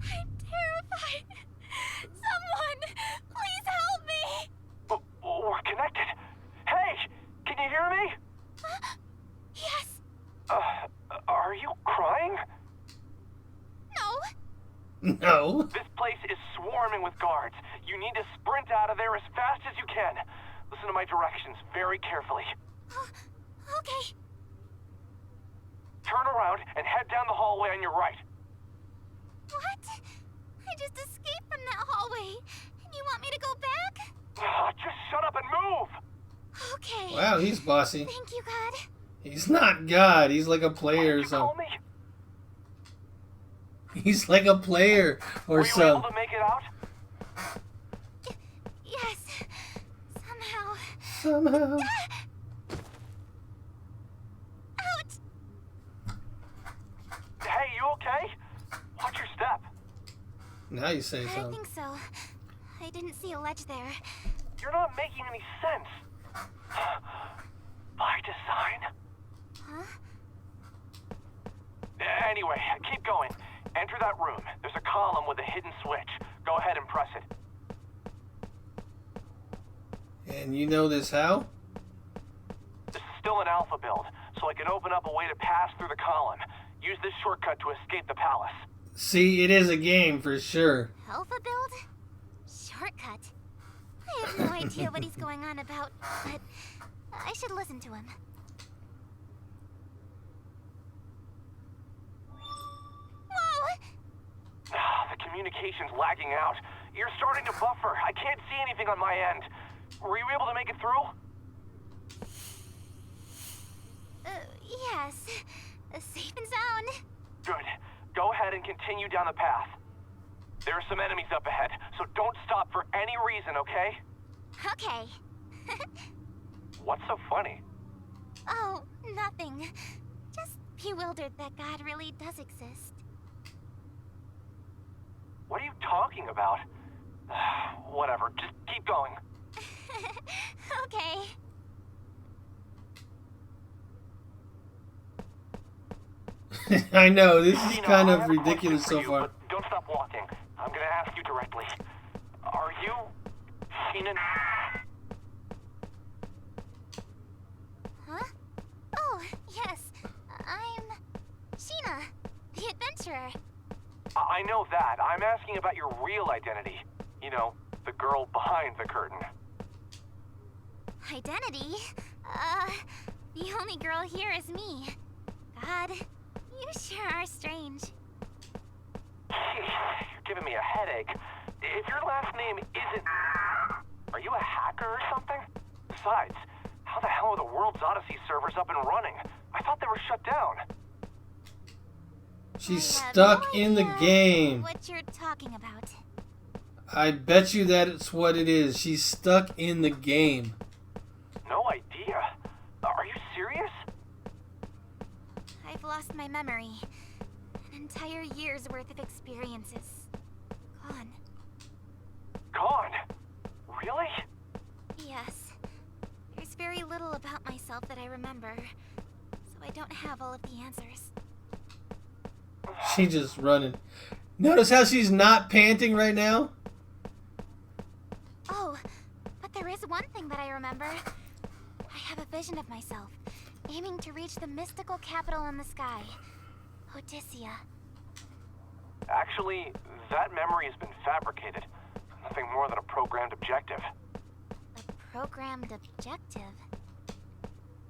I'm terrified. Someone, please help me. We're connected. Hey, can you hear me? Yes. Are you crying? No. No. This place is swarming with guards. You need to sprint out of there as fast as you can. Listen to my directions very carefully. Okay. Turn around and head down the hallway on your right. What? I just escaped from that hallway. And you want me to go back? Just shut up and move! Okay. Wow, he's bossy. Thank you, God. He's not God. He's like a player or You call something. me? He's like a player or Were you able something. to make it out? Yes. Somehow. Somehow. Ouch! Hey, you okay? Watch your step. Now you say I something. think so. I didn't see a ledge there. You're not making any sense. By design? Huh? Anyway, keep going. Enter that room. There's a column with a hidden switch. Go ahead and press it. And you know this how? This is still an alpha build, so I can open up a way to pass through the column. Use this shortcut to escape the palace. See, it is a game for sure. Alpha build? Shortcut. I have no idea what he's going on about, but I should listen to him. Whoa! The communication's lagging out. You're starting to buffer. I can't see anything on my end. Were you able to make it through? Yes. Safe and sound. Good. Go ahead and continue down the path. There are some enemies up ahead, so don't stop for any reason, okay? Okay. What's so funny? Oh, nothing. Just bewildered that God really does exist. What are you talking about? Whatever, just keep going. Okay. I know, this is You know, kind I of have a question ridiculous for so you, far. but don't stop walking. I'm gonna ask you directly. Are you Keenan? Huh? Oh, yes. I'm Sheena, the adventurer. I know that. I'm asking about your real identity. You know, the girl behind the curtain. Identity? The only girl here is me. God, you sure are strange. You're giving me a headache. If your last name isn't... Are you a hacker or something? Besides, how the hell are the World's Odyssey servers up and running? I thought they were shut down. She's I have stuck no in the idea game. What you're talking about? I bet you that it's what it is. She's stuck in the game. No idea. Are you serious? I've lost my memory. An entire year's worth of experiences. Gone. Gone? Really? Yes. There's very little about myself that I remember, so I don't have all of the answers. She's just running. Notice how she's not panting right now? Oh, but there is one thing that I remember. I have a vision of myself, aiming to reach the mystical capital in the sky. Odysseia. Actually, that memory has been fabricated. Nothing more than a programmed objective. A programmed objective?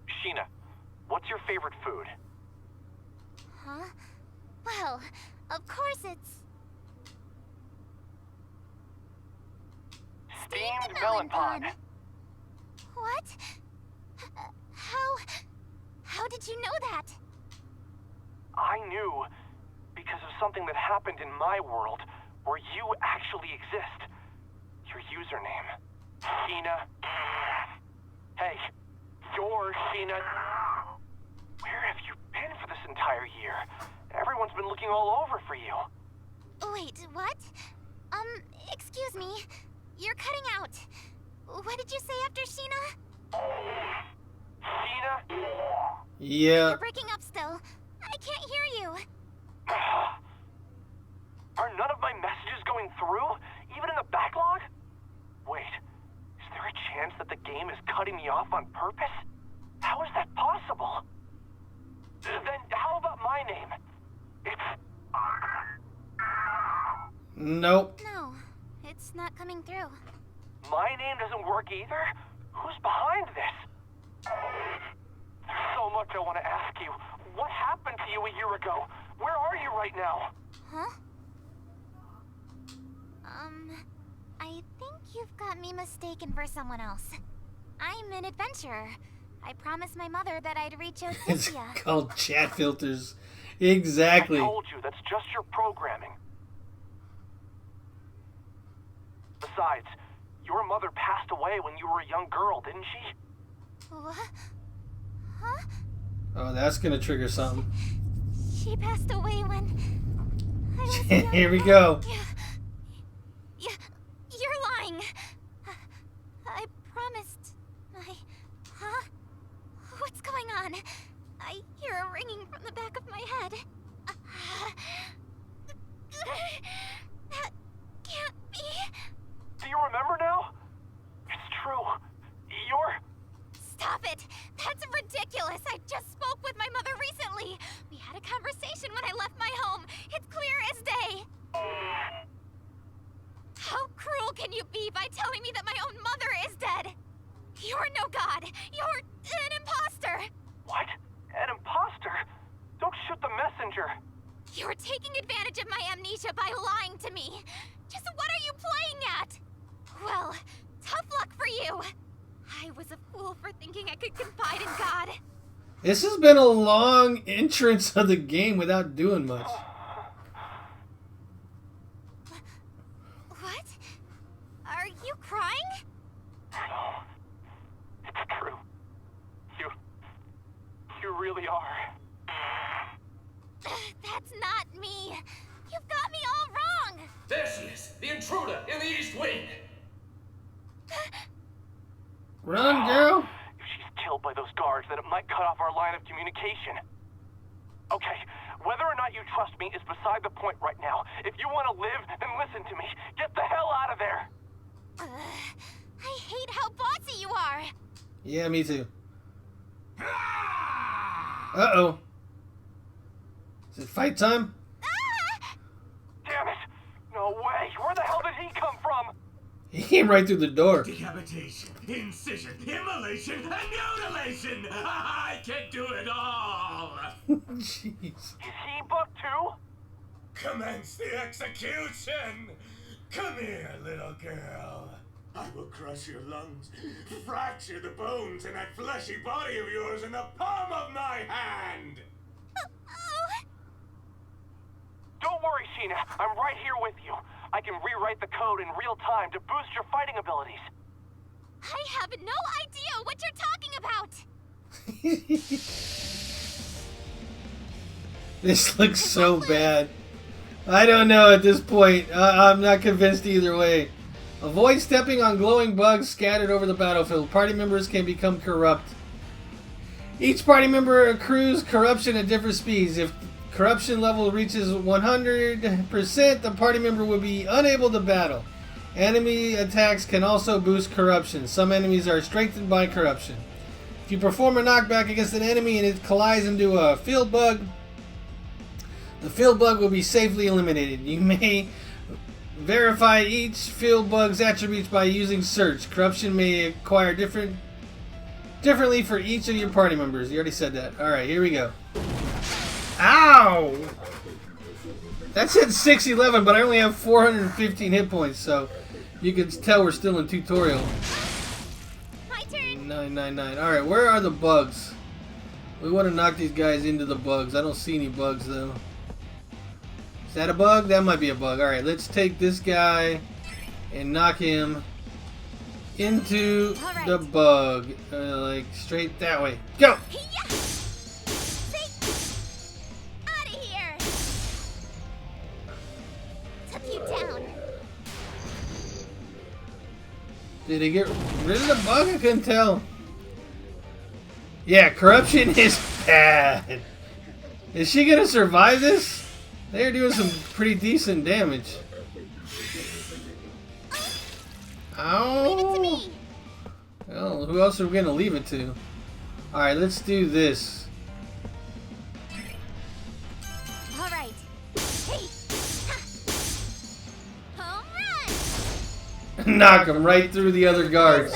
Sheena, what's your favorite food? Huh? Well, of course it's... Steamed melon pod. What? How did you know that? I knew because of something that happened in my world where you actually exist. Your username. Sheena. Hey, you're Sheena. Where have you been for this entire year? Everyone's been looking all over for you. Wait, what? Excuse me. You're cutting out. What did you say after Sheena? Sheena? Yeah. You're breaking up still. I can't hear you. Are none of my messages going through? Even in the backlog? Wait, is there a chance that the game is cutting me off on purpose? How is that possible? Then how about my name? It's... Nope. No, it's not coming through. My name doesn't work either? Who's behind this? There's so much I want to ask you. What happened to you a year ago? Where are you right now? Huh? I think you've got me mistaken for someone else. I'm an adventurer. I promised my mother that I'd reach It's Cynthia. called chat filters. Exactly. I told you, that's just your programming. Besides, your mother passed away when you were a young girl, didn't she? What? Huh? Oh, that's gonna trigger something. She passed away when I was young. Here we go. You're lying. I promised. Huh? What's going on? I hear a ringing from the back of my head. That can't be. Do you remember now? It's true. You're... Stop it! That's ridiculous! I just spoke with my mother recently! We had a conversation when I left my home! It's clear as day! How cruel can you be by telling me that my own mother is dead? You're no god! You're an imposter! What? An imposter? Don't shoot the messenger. You're taking advantage of my amnesia by lying to me! Just what are you playing at? Well, tough luck for you! I was a fool for thinking I could confide in God. This has been a long entrance of the game without doing much. What? Are you crying? No. It's true. You really are. That's not me. You've got me all wrong. There she is, the intruder in the East Wing. Run, girl. If she's killed by those guards, then it might cut off our line of communication. Okay, whether or not you trust me is beside the point right now. If you want to live, then listen to me. Get the hell out of there! I hate how bossy you are. Yeah, me too. Uh-oh. Is it fight time? Damn it! No way! Where the hell did he come from? He came right through the door. Decapitation, incision, immolation, and mutilation! I can do it all! Jeez. Is he bugged too? Commence the execution! Come here, little girl. I will crush your lungs, fracture the bones in that fleshy body of yours in the palm of my hand! Don't worry, Sheena. I'm right here with you. I can rewrite the code in real time to boost your fighting abilities. I have no idea what you're talking about. This looks so bad. I don't know at this point. I'm not convinced either way. Avoid stepping on glowing bugs scattered over the battlefield. Party members can become corrupt. Each party member accrues corruption at different speeds. If corruption level reaches 100%, the party member will be unable to battle. Enemy attacks can also boost corruption. Some enemies are strengthened by corruption. If you perform a knockback against an enemy and it collides into a field bug, the field bug will be safely eliminated. You may verify each field bug's attributes by using search. Corruption may acquire differently for each of your party members. You already said that. Alright, here we go. Ow! That said 611, but I only have 415 hit points, so you can tell we're still in tutorial. My turn. 999. Alright, where are the bugs? We want to knock these guys into the bugs. I don't see any bugs, though. Is that a bug? That might be a bug. Alright, let's take this guy and knock him into the bug. Like, straight that way. Go! Out of here. Took you down. Did he get rid of the bug? I couldn't tell. Yeah, corruption is bad. Is she gonna survive this? They're doing some pretty decent damage. Ow. Leave it to me. Well, who else are we gonna leave it to? Alright, let's do this. All right. Hey. Ha. Home run. Knock him right through the other guards.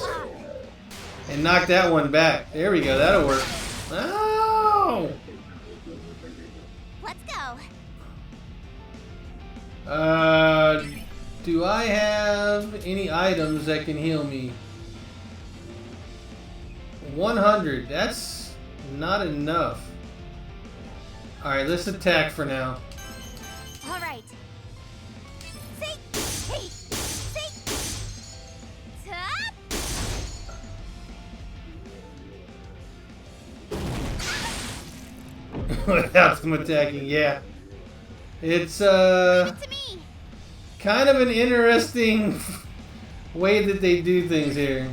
And knock that one back. There we go, that'll work. Ow! Let's go. Do I have any items that can heal me? 100. That's not enough. Alright, let's attack for now. All right. Say. Hey. Say. Top. Without them attacking, yeah. It's Leave it to me. kind of an interesting way that they do things here.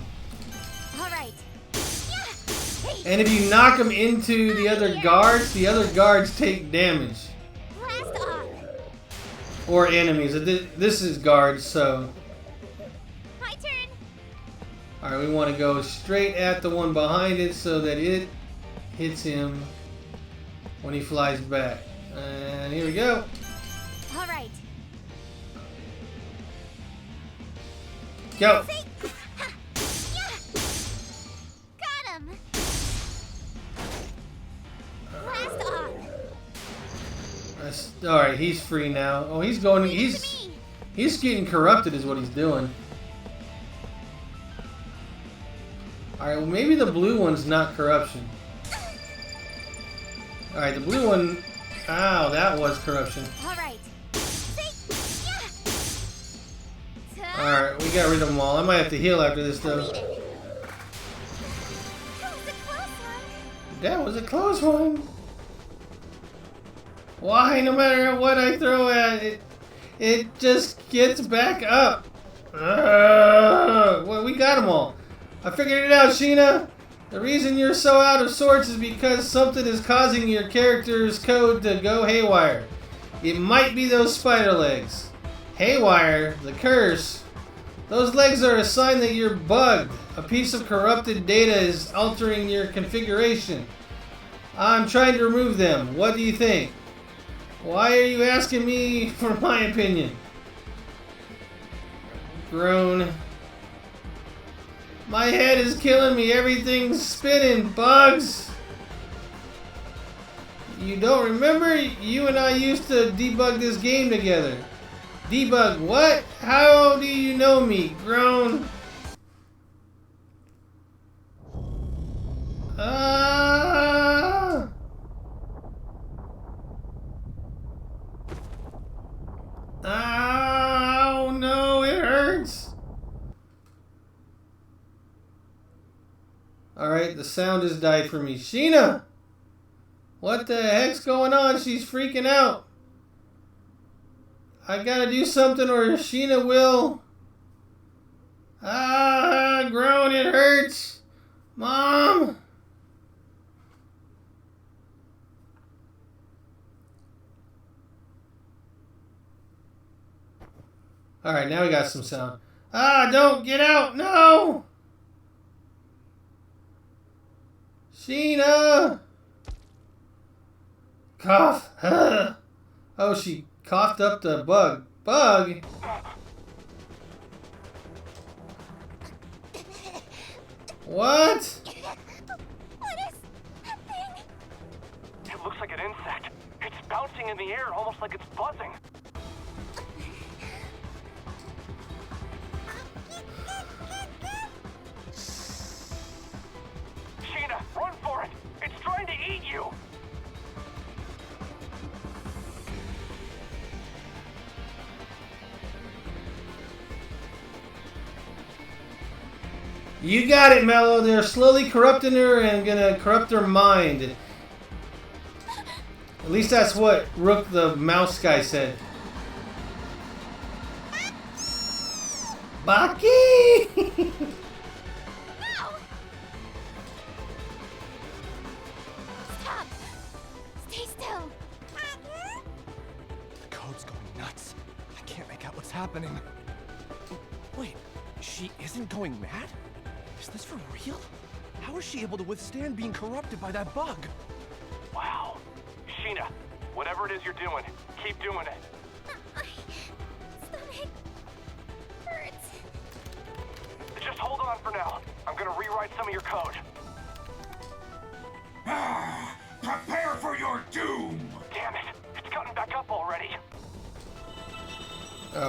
All right. Yeah. Hey. And if you knock them into the other guards take damage. Blast off. Or enemies. This is guards, so... My turn. Alright, we want to go straight at the one behind it so that it hits him when he flies back. And here we go. All right. Go! Say. Ha. Yeah. Got him. Blast off. Alright, he's free now. Oh, he's going... Leave it to me. He's getting corrupted is what he's doing. Alright, well maybe the blue one's not corruption. Alright, the blue one... Ow, that was corruption. All right. Say. Yeah. Alright, we got rid of them all. I might have to heal after this though. That was a close one. That was a close one. Why, no matter what I throw at it, it just gets back up. Well, we got them all. I figured it out, Sheena. The reason you're so out of sorts is because something is causing your character's code to go haywire. It might be those spider legs. Haywire, the curse. Those legs are a sign that you're bugged. A piece of corrupted data is altering your configuration. I'm trying to remove them. What do you think? Why are you asking me for my opinion? Groan. My head is killing me. Everything's spinning. Bugs. You don't remember? You and I used to debug this game together. Debug what? How do you know me? Groan. Oh no, it hurts. Alright, the sound has died for me. Sheena! What the heck's going on? She's freaking out. I gotta do something or Sheena will. Groan, it hurts. Mom! Alright, now we got some sound. Don't get out! No! Sheena! Cough! Oh, she coughed up the bug. Bug? What? What is that thing? It looks like an insect. It's bouncing in the air, almost like it's buzzing. Sheena, run for it! It's trying to eat you! You got it, Mello. They're slowly corrupting her and gonna corrupt her mind. At least that's what Rook the mouse guy said. Baki! No! Stop! happening. Wait, she isn't going mad? Is this for real? How is she able to withstand being corrupted by that bug? Wow. Sheena, whatever it is you're doing, keep doing it. My stomach hurts. Just hold on for now. I'm gonna rewrite some of your code. Prepare for your doom! Damn it, it's gotten back up already.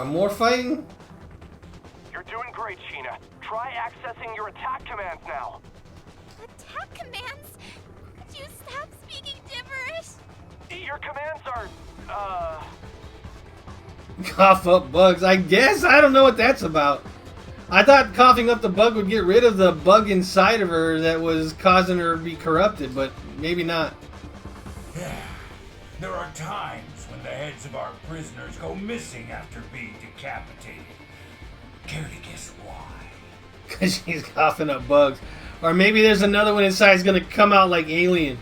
More fighting? You're doing great, Sheena. Try accessing your attack commands now. Attack commands? Could you stop speaking gibberish? Your commands are, Cough up bugs. I guess. I don't know what that's about. I thought coughing up the bug would get rid of the bug inside of her that was causing her to be corrupted, but maybe not. Yeah. There are times when the heads of our prisoners go missing after being decapitated. Care to guess why? Because she's coughing up bugs. Or maybe there's another one inside that's going to come out like Alien.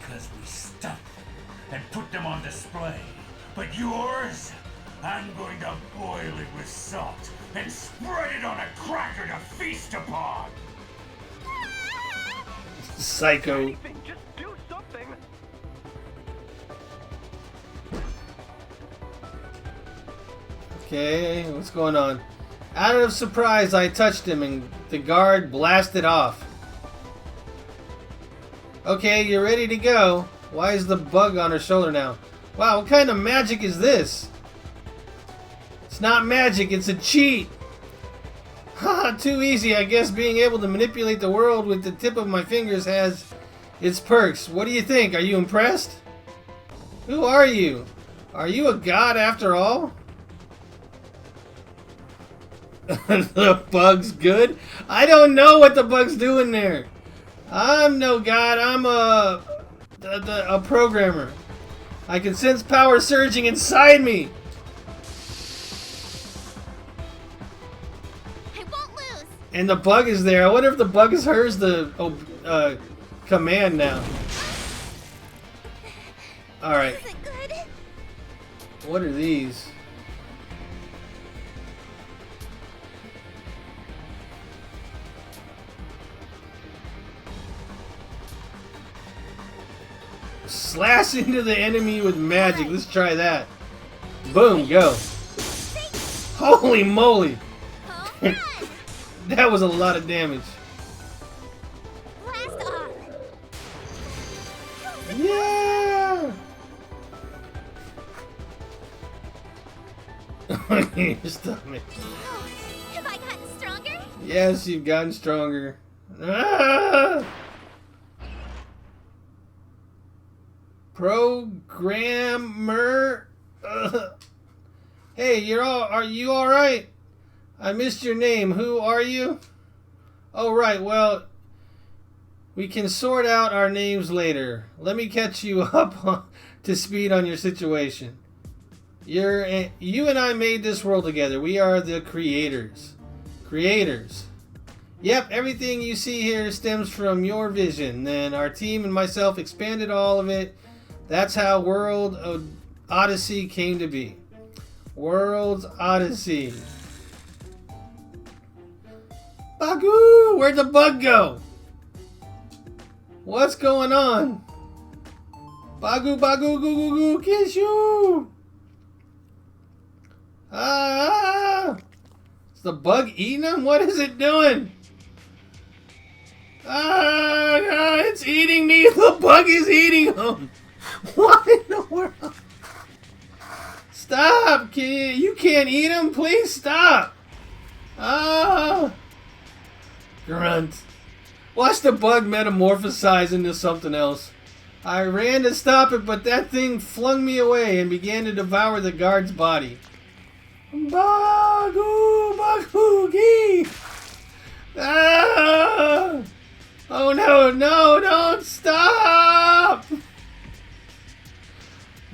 Because we stuffed them and put them on display. But yours? I'm going to boil it with salt and spread it on a cracker to feast upon. Psycho. anything, just do something. Okay, what's going on? Out of surprise, I touched him and the guard blasted off. Okay, you're ready to go. Why is the bug on her shoulder now? Wow, what kind of magic is this? It's not magic, it's a cheat. Haha, too easy. I guess being able to manipulate the world with the tip of my fingers has its perks. What do you think? Are you impressed? Who are you? Are you a god after all? The bug's good? I don't know what the bug's doing there. I'm no god. I'm a programmer. I can sense power surging inside me. I won't lose. And the bug is there. I wonder if the bug is hers the command now. Alright. Is it good? What are these? Slash into the enemy with magic. Let's try that. Boom, go. Holy moly. Home run! That was a lot of damage. Blast off! Yeah! Your stomach. Oh, have I gotten stronger? Yes, you've gotten stronger. Ah! Programmer. Hey, are you all right? I missed your name. Who are you? Oh, right. Well, we can sort out our names later. Let me catch you up to speed on your situation. You and I made this world together. We are the creators. Creators. Yep, everything you see here stems from your vision. Then our team and myself expanded all of it. That's how World Odyssey came to be. World's Odyssey. Bagoo! Where'd the bug go? What's going on? Bagoo, bagoo, goo, goo, goo, kiss you! Ah! Is the bug eating him? What is it doing? Ah! It's eating me! The bug is eating him! What in the world? Stop! You can't eat him! Please stop! Ah! Grunt. Watch the bug metamorphosize into something else. I ran to stop it, but that thing flung me away and began to devour the guard's body. Bagoo! Bagoogie! Ah! Oh no, no, don't stop!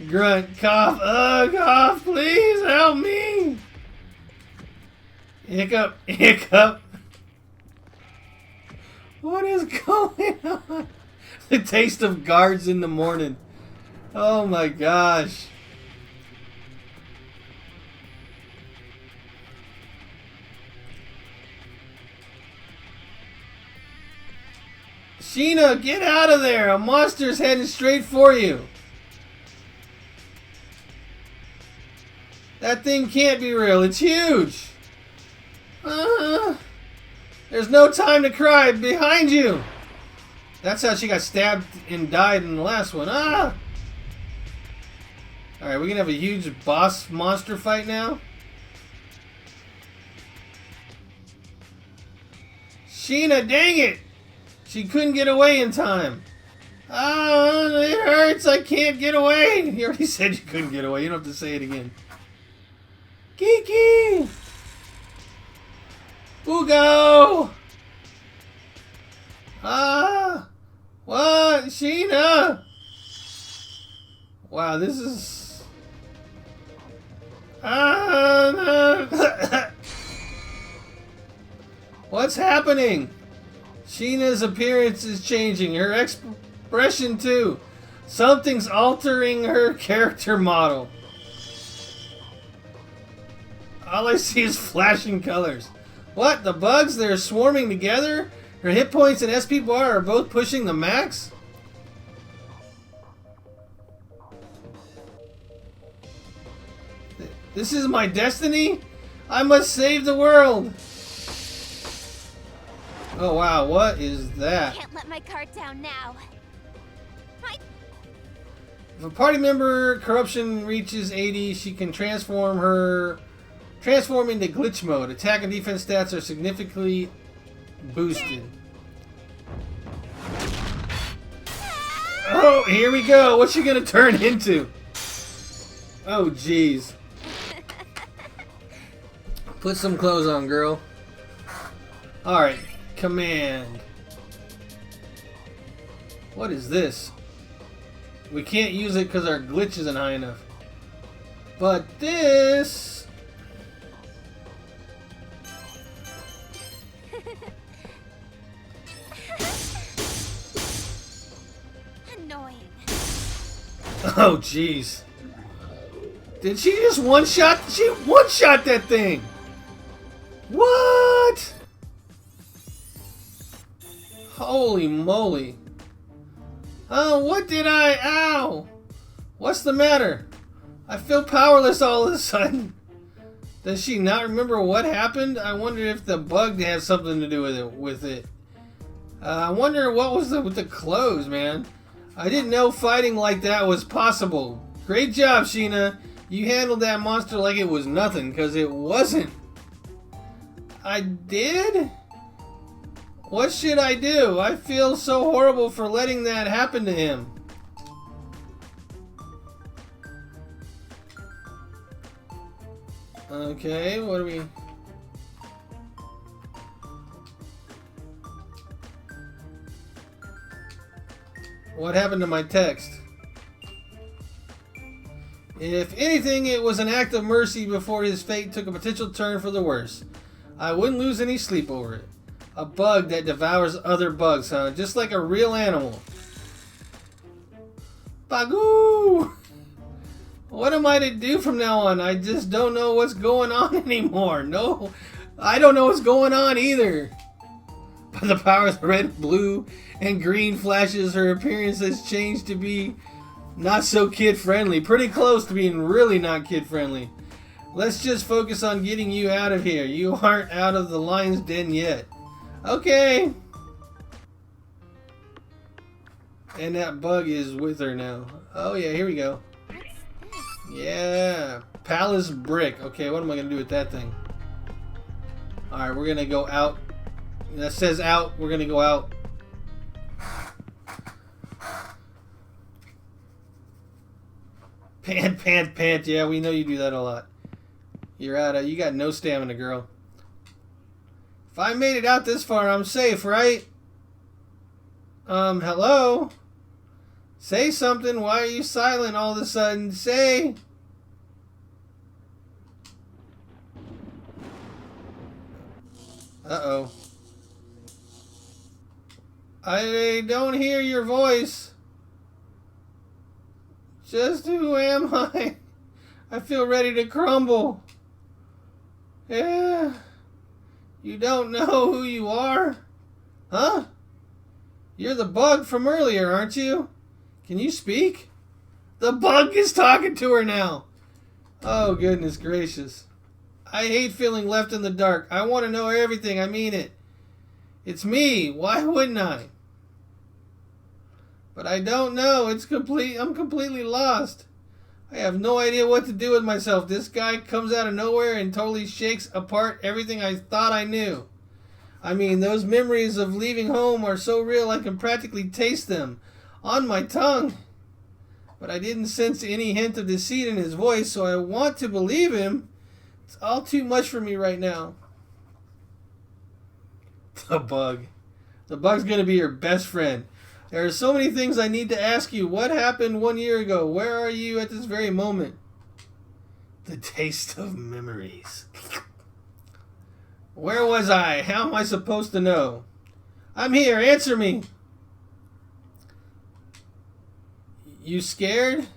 Grunt, cough, cough, please help me! Hiccup, hiccup. What is going on? The taste of guards in the morning. Oh my gosh. Sheena, get out of there! A monster's heading straight for you. That thing can't be real. It's huge. There's no time to cry. Behind you. That's how she got stabbed and died in the last one. Alright, we're gonna have a huge boss monster fight now. Sheena, dang it! She couldn't get away in time. It hurts. I can't get away. You already said you couldn't get away. You don't have to say it again. Kiki! Ugo! What? Sheena! Wow, this is... What's happening? Sheena's appearance is changing. Her expression too. Something's altering her character model. All I see is flashing colors. What? The bugs? They're swarming together? Her hit points and SP bar are both pushing the max? This is my destiny? I must save the world! Oh wow, what is that? Can't let my guard down now. If a party member corruption reaches 80, she can transform into glitch mode. Attack and defense stats are significantly boosted. Oh, here we go. What's she gonna turn into? Oh, jeez. Put some clothes on, girl. Alright, command. What is this? We can't use it because our glitch isn't high enough. But this... Annoying. Oh, jeez. Did she just one-shot? She one-shot that thing! What? Holy moly. Oh, what did I... Ow! What's the matter? I feel powerless all of a sudden. Does she not remember what happened? I wonder if the bug has something to do with it. I wonder what was with the clothes, man. I didn't know fighting like that was possible. Great job, Sheena. You handled that monster like it was nothing, because it wasn't. I did? What should I do? I feel so horrible for letting that happen to him. Okay, what do we... What happened to my text? If anything, it was an act of mercy before his fate took a potential turn for the worse. I wouldn't lose any sleep over it. A bug that devours other bugs, huh? Just like a real animal. Bagoo! What am I to do from now on? I just don't know what's going on anymore. No, I don't know what's going on either. By the powers of red, blue, and green flashes, her appearance has changed to be not so kid-friendly. Pretty close to being really not kid-friendly. Let's just focus on getting you out of here. You aren't out of the lion's den yet. Okay. And that bug is with her now. Oh yeah, here we go. Yeah. Palace brick. Okay, what am I going to do with that thing? Alright, we're going to go out. That says out. We're going to go out. Pant. Yeah, we know you do that a lot. You're out of... You got no stamina, girl. If I made it out this far, I'm safe, right? Hello? Say something. Why are you silent all of a sudden? Say... Uh-oh. I don't hear your voice. Just who am I? I feel ready to crumble. Yeah. You don't know who you are? Huh? You're the bug from earlier, aren't you? Can you speak? The bug is talking to her now. Oh, goodness gracious. I hate feeling left in the dark. I want to know everything. I mean it. It's me. Why wouldn't I? But I don't know. I'm completely lost. I have no idea what to do with myself. This guy comes out of nowhere and totally shakes apart everything I thought I knew. I mean, those memories of leaving home are so real I can practically taste them on my tongue. But I didn't sense any hint of deceit in his voice, so I want to believe him. It's all too much for me right now. The bug. The bug's going to be your best friend. There are so many things I need to ask you. What happened 1 year ago? Where are you at this very moment? The taste of memories. Where was I? How am I supposed to know? I'm here. Answer me. You scared?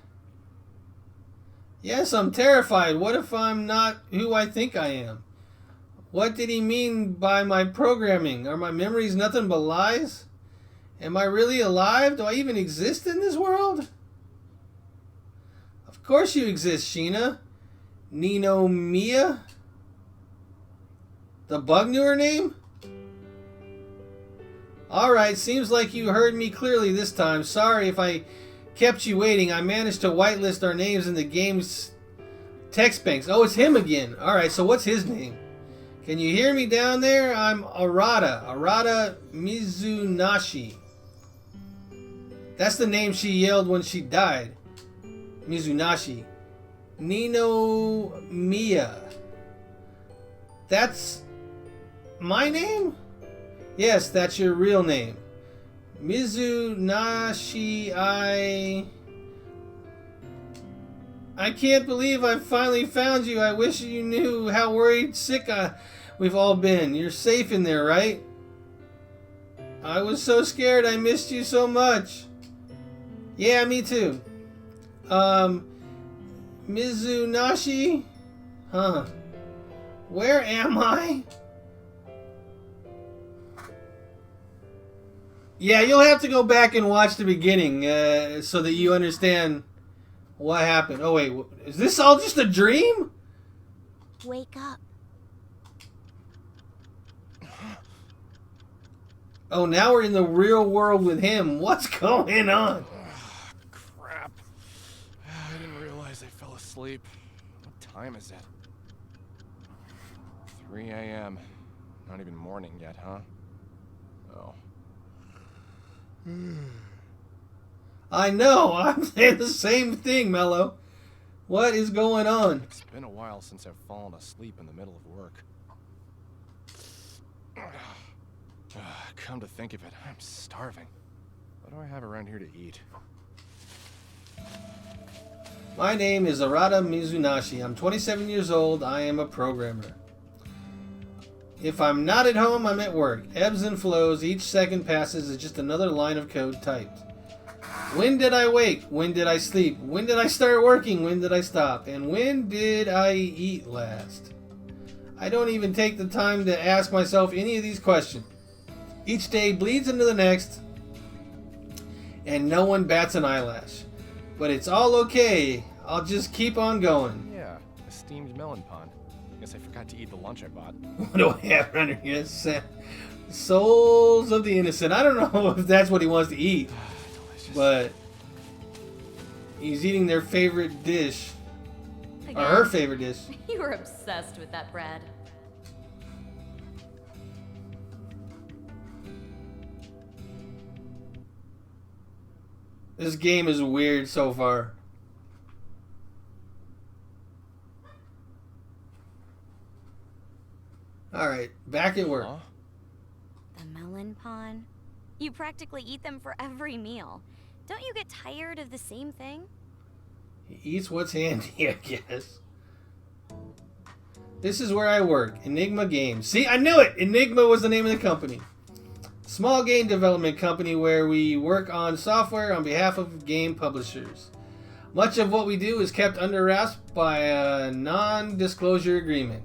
Yes, I'm terrified. What if I'm not who I think I am? What did he mean by my programming? Are my memories nothing but lies? Am I really alive? Do I even exist in this world? Of course you exist, Sheena. Nino Mia? The bug knew her name? Alright, seems like you heard me clearly this time. Sorry if I kept you waiting. I managed to whitelist our names in the game's text banks. Oh, it's him again. Alright, so what's his name? Can you hear me down there? I'm Arata Mizunashi. That's the name she yelled when she died. Mizunashi. Nino Mia. That's my name? Yes, that's your real name. Mizunashi, I can't believe I finally found you. I wish you knew how worried, sick we've all been. You're safe in there, right? I was so scared. I missed you so much. Yeah, me too. Mizunashi? Huh. Where am I? Yeah, you'll have to go back and watch the beginning so that you understand what happened. Oh, wait. Is this all just a dream? Wake up. Oh, now we're in the real world with him. What's going on? Crap. I didn't realize I fell asleep. What time is it? 3 a.m. Not even morning yet, huh? Oh. I know. I'm saying the same thing, Mello. What is going on? It's been a while since I've fallen asleep in the middle of work. Come to think of it, I'm starving. What do I have around here to eat? My name is Arata Mizunashi. I'm 27 years old. I am a programmer. If I'm not at home, I'm at work. Ebbs and flows. Each second passes is just another line of code typed. When did I wake? When did I sleep? When did I start working? When did I stop? And when did I eat last? I don't even take the time to ask myself any of these questions. Each day bleeds into the next, and no one bats an eyelash. But it's all okay. I'll just keep on going. Yeah, a steamed melon pond. Guess I forgot to eat the lunch I bought. What do I have under here? Souls of the innocent. I don't know if that's what he wants to eat. Delicious. But he's eating their favorite dish. Again, Or her favorite dish. You were obsessed with that bread. This game is weird so far. Alright, back at work. Huh? The melon pond? You practically eat them for every meal. Don't you get tired of the same thing? He eats what's handy, I guess. This is where I work. Enigma Games. See, I knew it! Enigma was the name of the company. Small game development company where we work on software on behalf of game publishers. Much of what we do is kept under wraps by a non-disclosure agreement.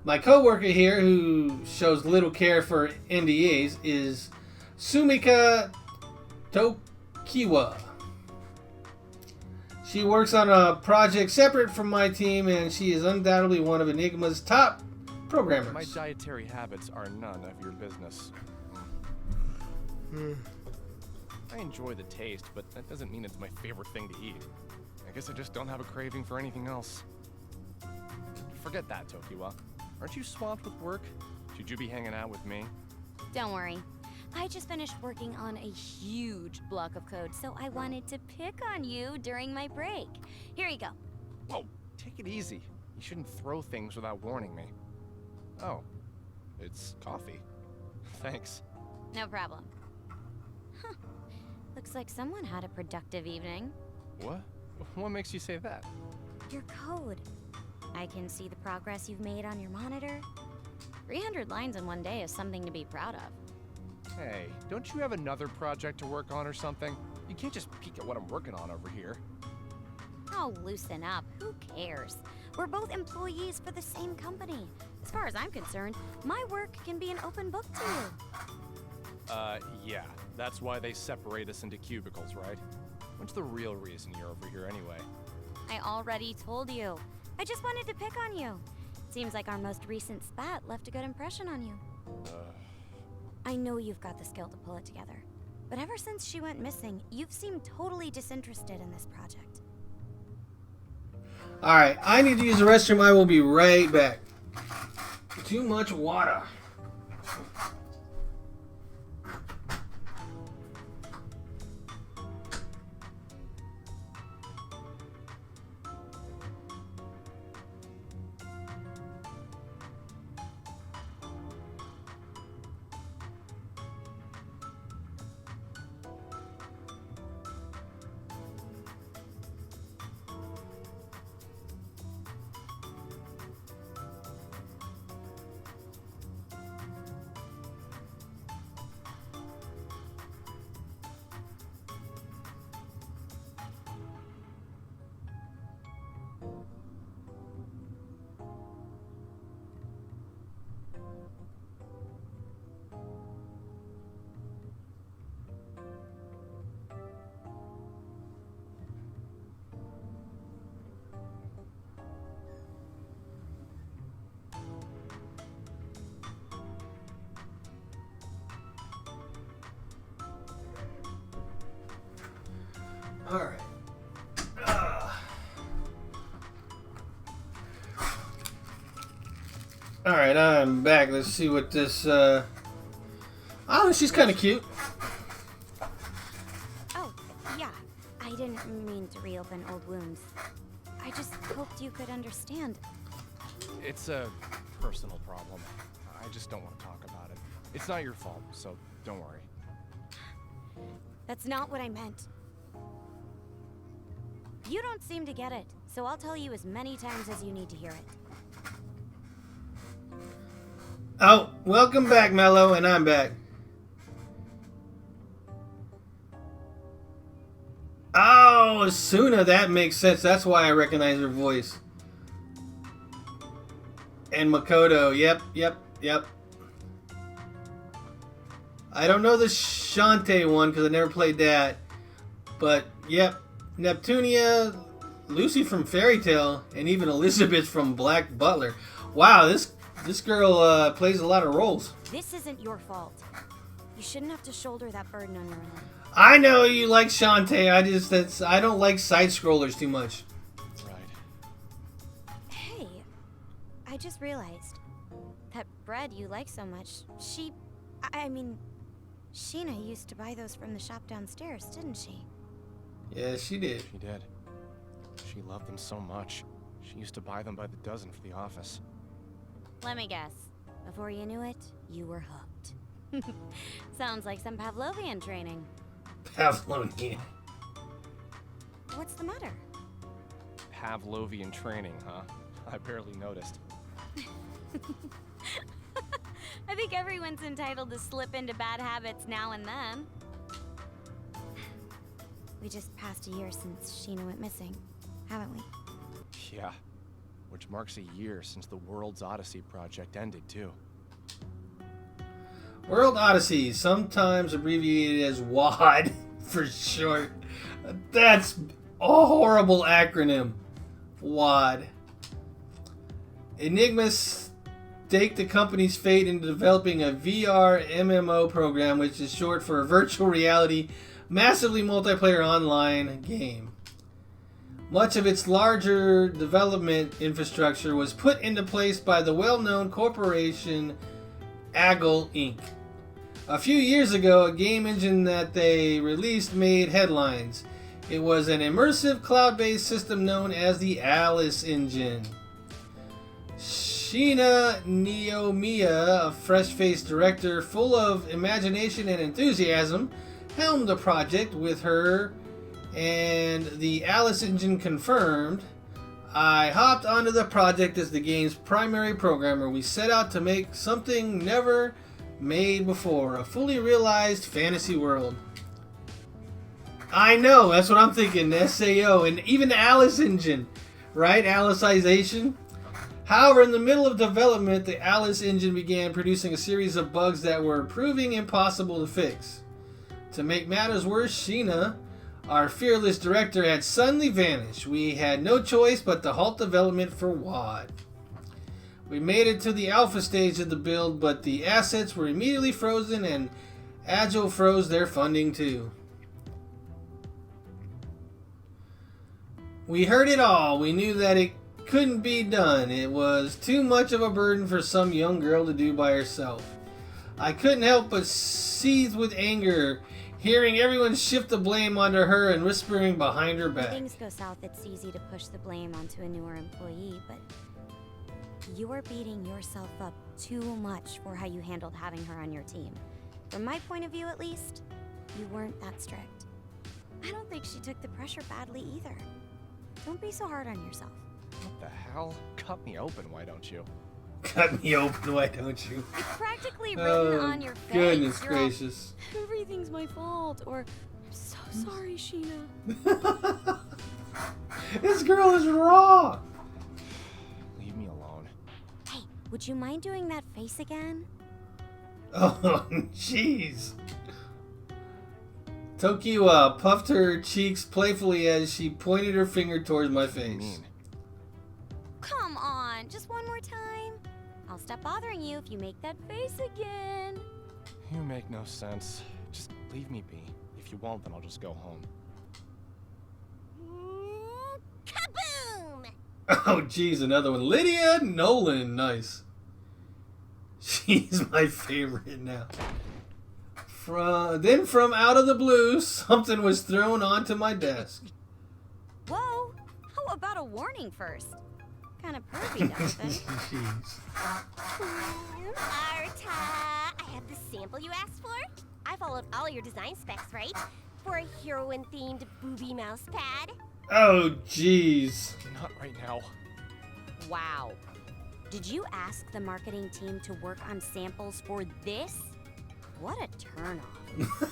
My co-worker here, who shows little care for NDAs, is Sumika Tokiwa. She works on a project separate from my team, and she is undoubtedly one of Enigma's top programmers. My dietary habits are none of your business. I enjoy the taste, but that doesn't mean it's my favorite thing to eat. I guess I just don't have a craving for anything else. Forget that, Tokiwa. Aren't you swamped with work? Should you be hanging out with me? Don't worry. I just finished working on a huge block of code, so I wanted to pick on you during my break. Here you go. Whoa, take it easy. You shouldn't throw things without warning me. Oh, it's coffee. Thanks. No problem. Huh. Looks like someone had a productive evening. What? What makes you say that? Your code. I can see the progress you've made on your monitor. 300 lines in one day is something to be proud of. Hey, don't you have another project to work on or something? You can't just peek at what I'm working on over here. Oh, loosen up. Who cares? We're both employees for the same company. As far as I'm concerned, my work can be an open book to you. Yeah. That's why they separate us into cubicles, right? What's the real reason you're over here anyway? I already told you. I just wanted to pick on you. Seems like our most recent spat left a good impression on you. I know you've got the skill to pull it together, but ever since she went missing, you've seemed totally disinterested in this project. Alright, I need to use the restroom. I will be right back. Too much water. Alright. Alright, I'm back. Let's see what this, Oh, she's kind of cute. Oh, yeah. I didn't mean to reopen old wounds. I just hoped you could understand. It's a personal problem. I just don't want to talk about it. It's not your fault, so don't worry. That's not what I meant. You don't seem to get it, so I'll tell you as many times as you need to hear it. Oh, welcome back, Mello, and I'm back. Oh, Suna, that makes sense. That's why I recognize her voice. And Makoto, yep. I don't know the Shantae one because I never played that. But, yep. Neptunia, Lucy from Fairy Tail, and even Elizabeth from Black Butler. Wow, this girl plays a lot of roles. This isn't your fault. You shouldn't have to shoulder that burden on your own. I know you like Shantae. I don't like side scrollers too much. Right. Hey, I just realized that bread you like so much. I mean, Sheena used to buy those from the shop downstairs, didn't she? Yeah, she did. She did. She loved them so much. She used to buy them by the dozen for the office. Let me guess. Before you knew it, you were hooked. Sounds like some Pavlovian training. Pavlovian. What's the matter? Pavlovian training, huh? I barely noticed. I think everyone's entitled to slip into bad habits now and then. We just passed a year since Sheena went missing, haven't we? Yeah. Which marks a year since the World's Odyssey project ended, too. World Odyssey, sometimes abbreviated as WOD. for short. That's a horrible acronym. WAD. Enigma staked the company's fate into developing a VR MMO program, which is short for a virtual reality, massively multiplayer online game. Much of its larger development infrastructure was put into place by the well-known corporation Aggle Inc. A few years ago, a game engine that they released made headlines. It was an immersive cloud-based system known as the Alice Engine. Sheena Neomiya, a fresh-faced director full of imagination and enthusiasm, helmed the project with her, and the Alice Engine confirmed. I hopped onto the project as the game's primary programmer. We set out to make something never made before, a fully realized fantasy world. I know, that's what I'm thinking, the SAO, and even the Alice Engine, right? Alicization. However, in the middle of development, the Alice Engine began producing a series of bugs that were proving impossible to fix. To make matters worse, Sheena, our fearless director, had suddenly vanished. We had no choice but to halt development for WAD. We made it to the alpha stage of the build, but the assets were immediately frozen and Agile froze their funding too. We heard it all. We knew that it couldn't be done. It was too much of a burden for some young girl to do by herself. I couldn't help but seethe with anger, hearing everyone shift the blame onto her and whispering behind her back. When things go south, it's easy to push the blame onto a newer employee, but you are beating yourself up too much for how you handled having her on your team. From my point of view, at least, you weren't that strict. I don't think she took the pressure badly either. Don't be so hard on yourself. What the hell? Cut me open, why don't you? Cut me open, why don't you? It's practically written on your face. Goodness gracious. Everything's my fault, or I'm so sorry, Sheena. This girl is raw. Leave me alone. Hey, would you mind doing that face again? Oh, jeez. Tokiwa puffed her cheeks playfully as she pointed her finger towards my face. Come on, just one more time. I'll stop bothering you if you make that face again. You make no sense. Just leave me be. If you won't, then I'll just go home. Kaboom! Oh, jeez, another one. Lydia Nolan, nice. She's my favorite now. Then from out of the blue, something was thrown onto my desk. Whoa! How about a warning first? Kind of pervy, don't you think? Jeez. Arta, I have the sample you asked for. I followed all your design specs, right? For a heroine-themed booby mouse pad. Oh, jeez. Not right now. Wow. Did you ask the marketing team to work on samples for this? What a turnoff.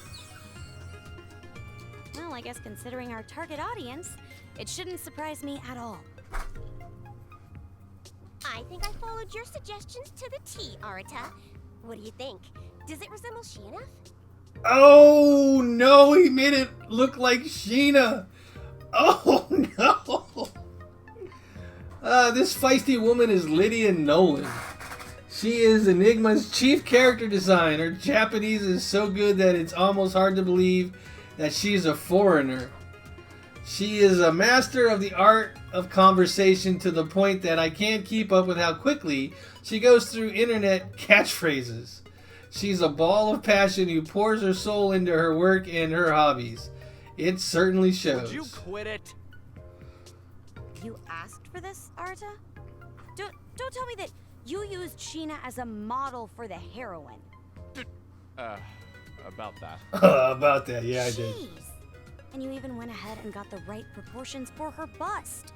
Well, I guess considering our target audience, it shouldn't surprise me at all. I think I followed your suggestions to the T, Arta. What do you think? Does it resemble Sheena? Oh, no, he made it look like Sheena. Oh, no. This feisty woman is Lydia Nolan. She is Enigma's chief character design. Her Japanese is so good that it's almost hard to believe that she's a foreigner. She is a master of the art of conversation to the point that I can't keep up with how quickly she goes through internet catchphrases. She's a ball of passion who pours her soul into her work and her hobbies. It certainly shows. Would you quit it? You asked for this, Arta? Don't tell me that you used Sheena as a model for the heroine. About that. About that, yeah, I did. Jeez. And you even went ahead and got the right proportions for her bust.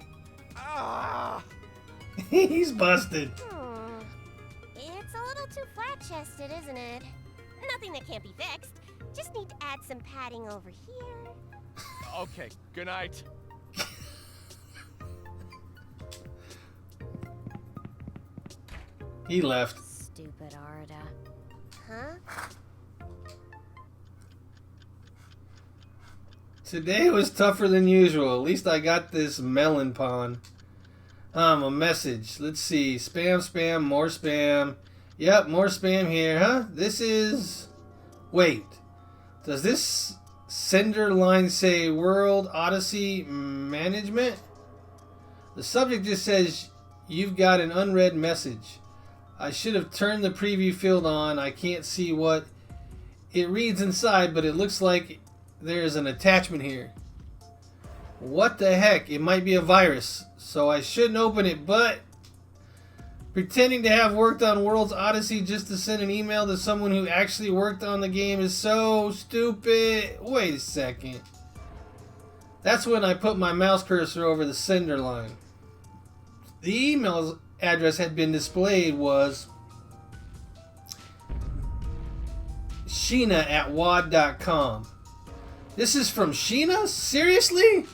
Ah! He's busted. It's a little too flat-chested, isn't it? Nothing that can't be fixed. Just need to add some padding over here. Okay, good night. He left. Stupid Arta. Huh? Today was tougher than usual. At least I got this melon pawn. A message. Let's see. Spam, spam, more spam. Yep, more spam here, huh? This is... Wait. Does this sender line say World Odyssey Management? The subject just says, you've got an unread message. I should have turned the preview field on. I can't see what it reads inside, but it looks like there's an attachment here. What the heck? It might be a virus, so I shouldn't open it, but pretending to have worked on World's Odyssey just to send an email to someone who actually worked on the game is so stupid. Wait a second. That's when I put my mouse cursor over the sender line. The email address had been displayed was Sheena@wad.com. This is from Sheena? Seriously?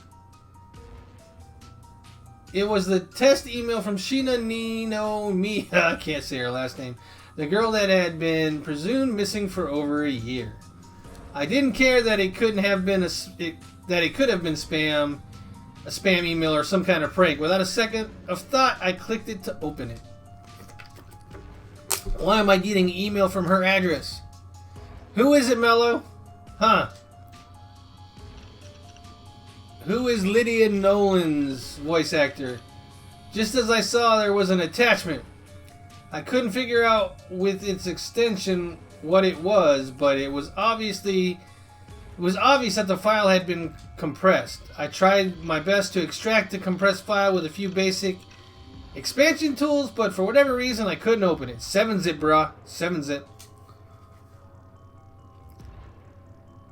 It was the test email from Sheena Nino Mia. I can't say her last name. The girl that had been presumed missing for over a year. I didn't care that it couldn't have been that it could have been spam, a spam email or some kind of prank. Without a second of thought, I clicked it to open it. Why am I getting email from her address? Who is it, Mello? Huh? Who is Lydia Nolan's voice actor? Just as I saw there was an attachment. I couldn't figure out with its extension what it was, but it was obvious that the file had been compressed. I tried my best to extract the compressed file with a few basic expansion tools, but for whatever reason I couldn't open it. 7-zip, brah. 7-zip.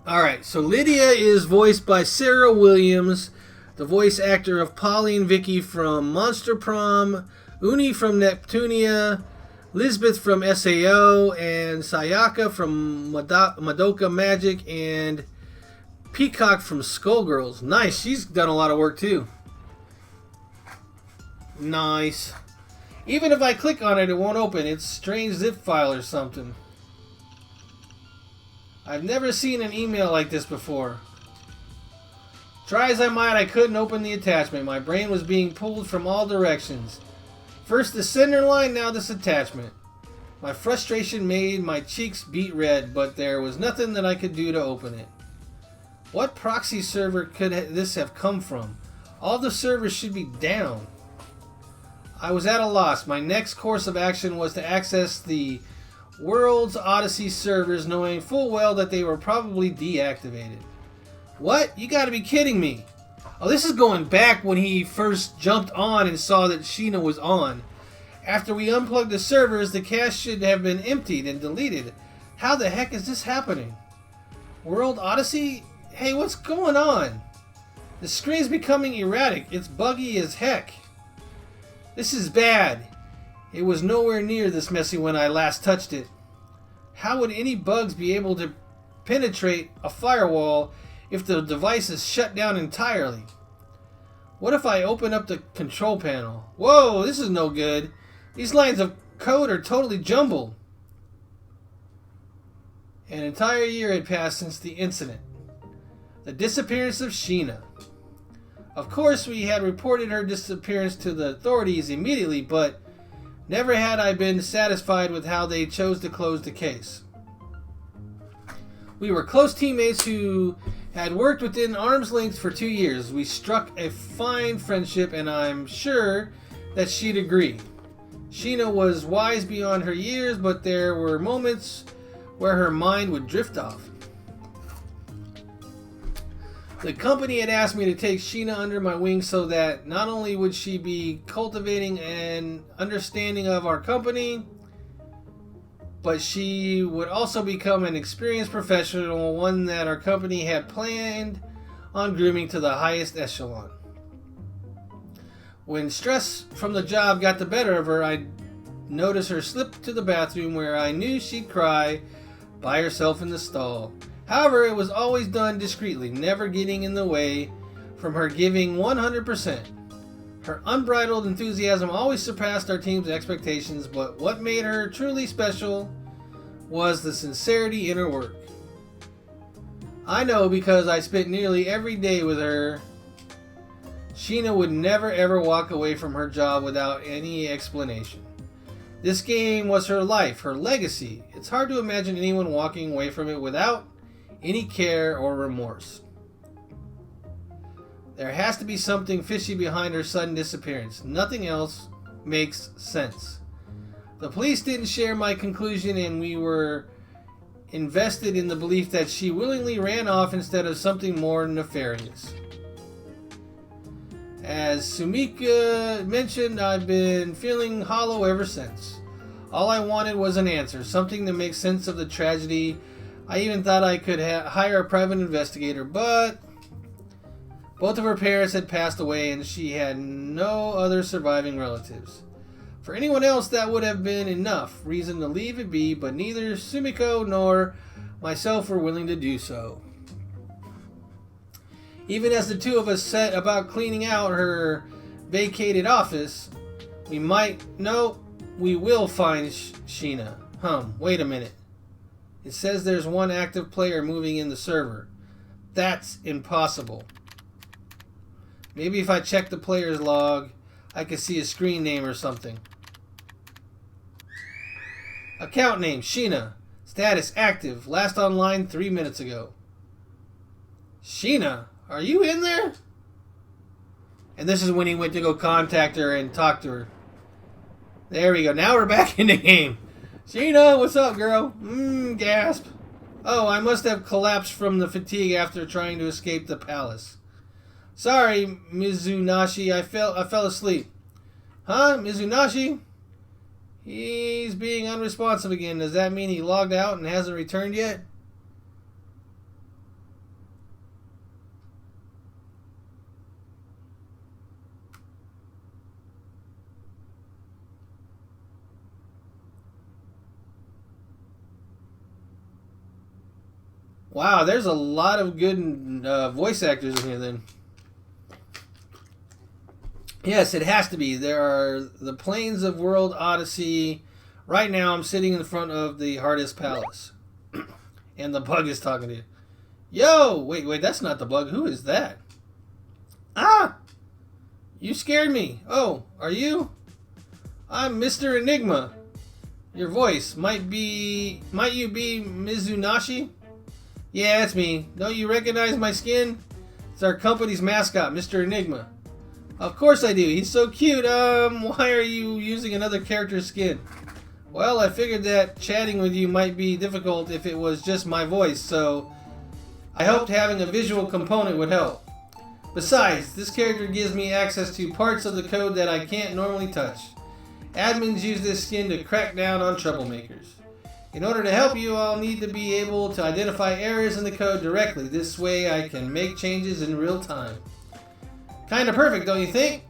Alright, so Lydia is voiced by Sarah Williams, the voice actor of Polly and Vicky from Monster Prom, Uni from Neptunia, Lisbeth from SAO, and Sayaka from Madoka Magic, and Peacock from Skullgirls. Nice, she's done a lot of work too. Nice. Even if I click on it, it won't open. It's a strange zip file or something. I've never seen an email like this before. Try as I might, I couldn't open the attachment. My brain was being pulled from all directions. First the sender line, now this attachment. My frustration made my cheeks beat red, but there was nothing that I could do to open it. What proxy server could this have come from? All the servers should be down. I was at a loss. My next course of action was to access the World's Odyssey servers, knowing full well that they were probably deactivated. What? You gotta be kidding me. Oh, this is going back when he first jumped on and saw that Sheena was on. After we unplugged the servers, the cache should have been emptied and deleted. How the heck is this happening? World Odyssey? Hey, what's going on? The screen's becoming erratic. It's buggy as heck. This is bad. It was nowhere near this messy when I last touched it. How would any bugs be able to penetrate a firewall if the device is shut down entirely? What if I open up the control panel? Whoa, this is no good. These lines of code are totally jumbled. An entire year had passed since the incident. The disappearance of Sheena. Of course, we had reported her disappearance to the authorities immediately, but never had I been satisfied with how they chose to close the case. We were close teammates who had worked within arm's length for 2 years. We struck a fine friendship, and I'm sure that she'd agree. Sheena was wise beyond her years, but there were moments where her mind would drift off. The company had asked me to take Sheena under my wing so that not only would she be cultivating an understanding of our company, but she would also become an experienced professional, one that our company had planned on grooming to the highest echelon. When stress from the job got the better of her, I noticed her slip to the bathroom where I knew she'd cry by herself in the stall. However, it was always done discreetly, never getting in the way from her giving 100%. Her unbridled enthusiasm always surpassed our team's expectations, but what made her truly special was the sincerity in her work. I know because I spent nearly every day with her. Sheena would never ever walk away from her job without any explanation. This game was her life, her legacy. It's hard to imagine anyone walking away from it without any care or remorse. There has to be something fishy behind her sudden disappearance. Nothing else makes sense. The police didn't share my conclusion, and we were invested in the belief that she willingly ran off instead of something more nefarious. As Sumika mentioned, I've been feeling hollow ever since. All I wanted was an answer, something to make sense of the tragedy. I even thought I could hire a private investigator, but both of her parents had passed away and she had no other surviving relatives. For anyone else, that would have been enough reason to leave it be, but neither Sumiko nor myself were willing to do so. Even as the two of us set about cleaning out her vacated office, we will find Sheena. Wait a minute. It says there's one active player moving in the server. That's impossible. Maybe if I check the player's log, I could see a screen name or something. Account name, Sheena. Status active. Last online 3 minutes ago. Sheena, are you in there? And this is when he went to go contact her and talk to her. There we go. Now we're back in the game. Sheena, what's up, girl? Gasp. Oh, I must have collapsed from the fatigue after trying to escape the palace. Sorry, Mizunashi. I fell asleep. Huh? Mizunashi? He's being unresponsive again. Does that mean he logged out and hasn't returned yet? Wow, there's a lot of good voice actors in here then. Yes, it has to be. There are the Plains of World Odyssey. Right now I'm sitting in front of the Hardest Palace. And the bug is talking to you. Yo! Wait, that's not the bug. Who is that? Ah! You scared me. Oh, are you? I'm Mr. Enigma. Your voice. Might you be Mizunashi? Yeah, it's me. Don't you recognize my skin? It's our company's mascot, Mr. Enigma. Of course I do. He's so cute. Why are you using another character's skin? Well, I figured that chatting with you might be difficult if it was just my voice, so I hoped having a visual component would help. Besides, this character gives me access to parts of the code that I can't normally touch. Admins use this skin to crack down on troublemakers. In order to help you, I'll need to be able to identify errors in the code directly. This way I can make changes in real time. Kinda perfect, don't you think?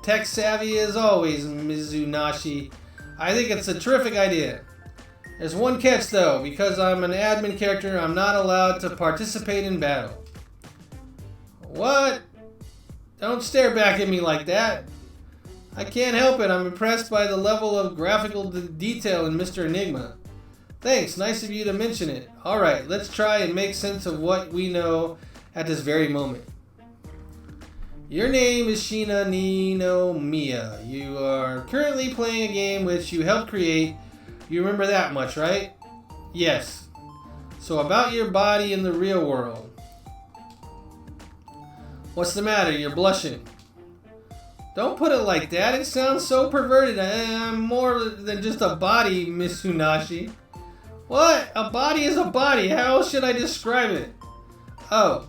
Tech savvy as always, Mizunashi. I think it's a terrific idea. There's one catch though. Because I'm an admin character, I'm not allowed to participate in battle. What? Don't stare back at me like that. I can't help it. I'm impressed by the level of graphical detail in Mr. Enigma. Thanks, nice of you to mention it. Alright, let's try and make sense of what we know at this very moment. Your name is Sheena Ninomiya. You are currently playing a game which you helped create. You remember that much, right? Yes. So about your body in the real world. What's the matter? You're blushing. Don't put it like that. It sounds so perverted. I'm more than just a body, Mizunashi. What? A body is a body. How else should I describe it? Oh.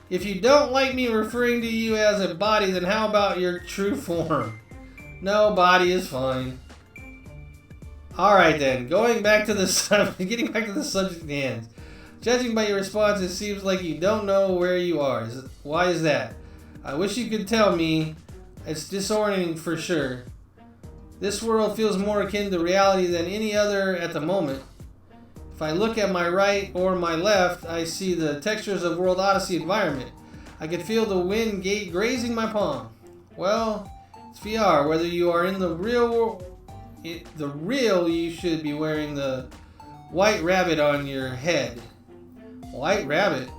If you don't like me referring to you as a body, then how about your true form? No, body is fine. Alright then, getting back to the subject at hand. Judging by your response, it seems like you don't know where you are. Why is that? I wish you could tell me. It's disorienting for sure. This world feels more akin to reality than any other at the moment. If I look at my right or my left, I see the textures of World Odyssey environment. I can feel the wind grazing my palm. Well, it's VR. Whether you are in the real, you should be wearing the white rabbit on your head. White Rabbit.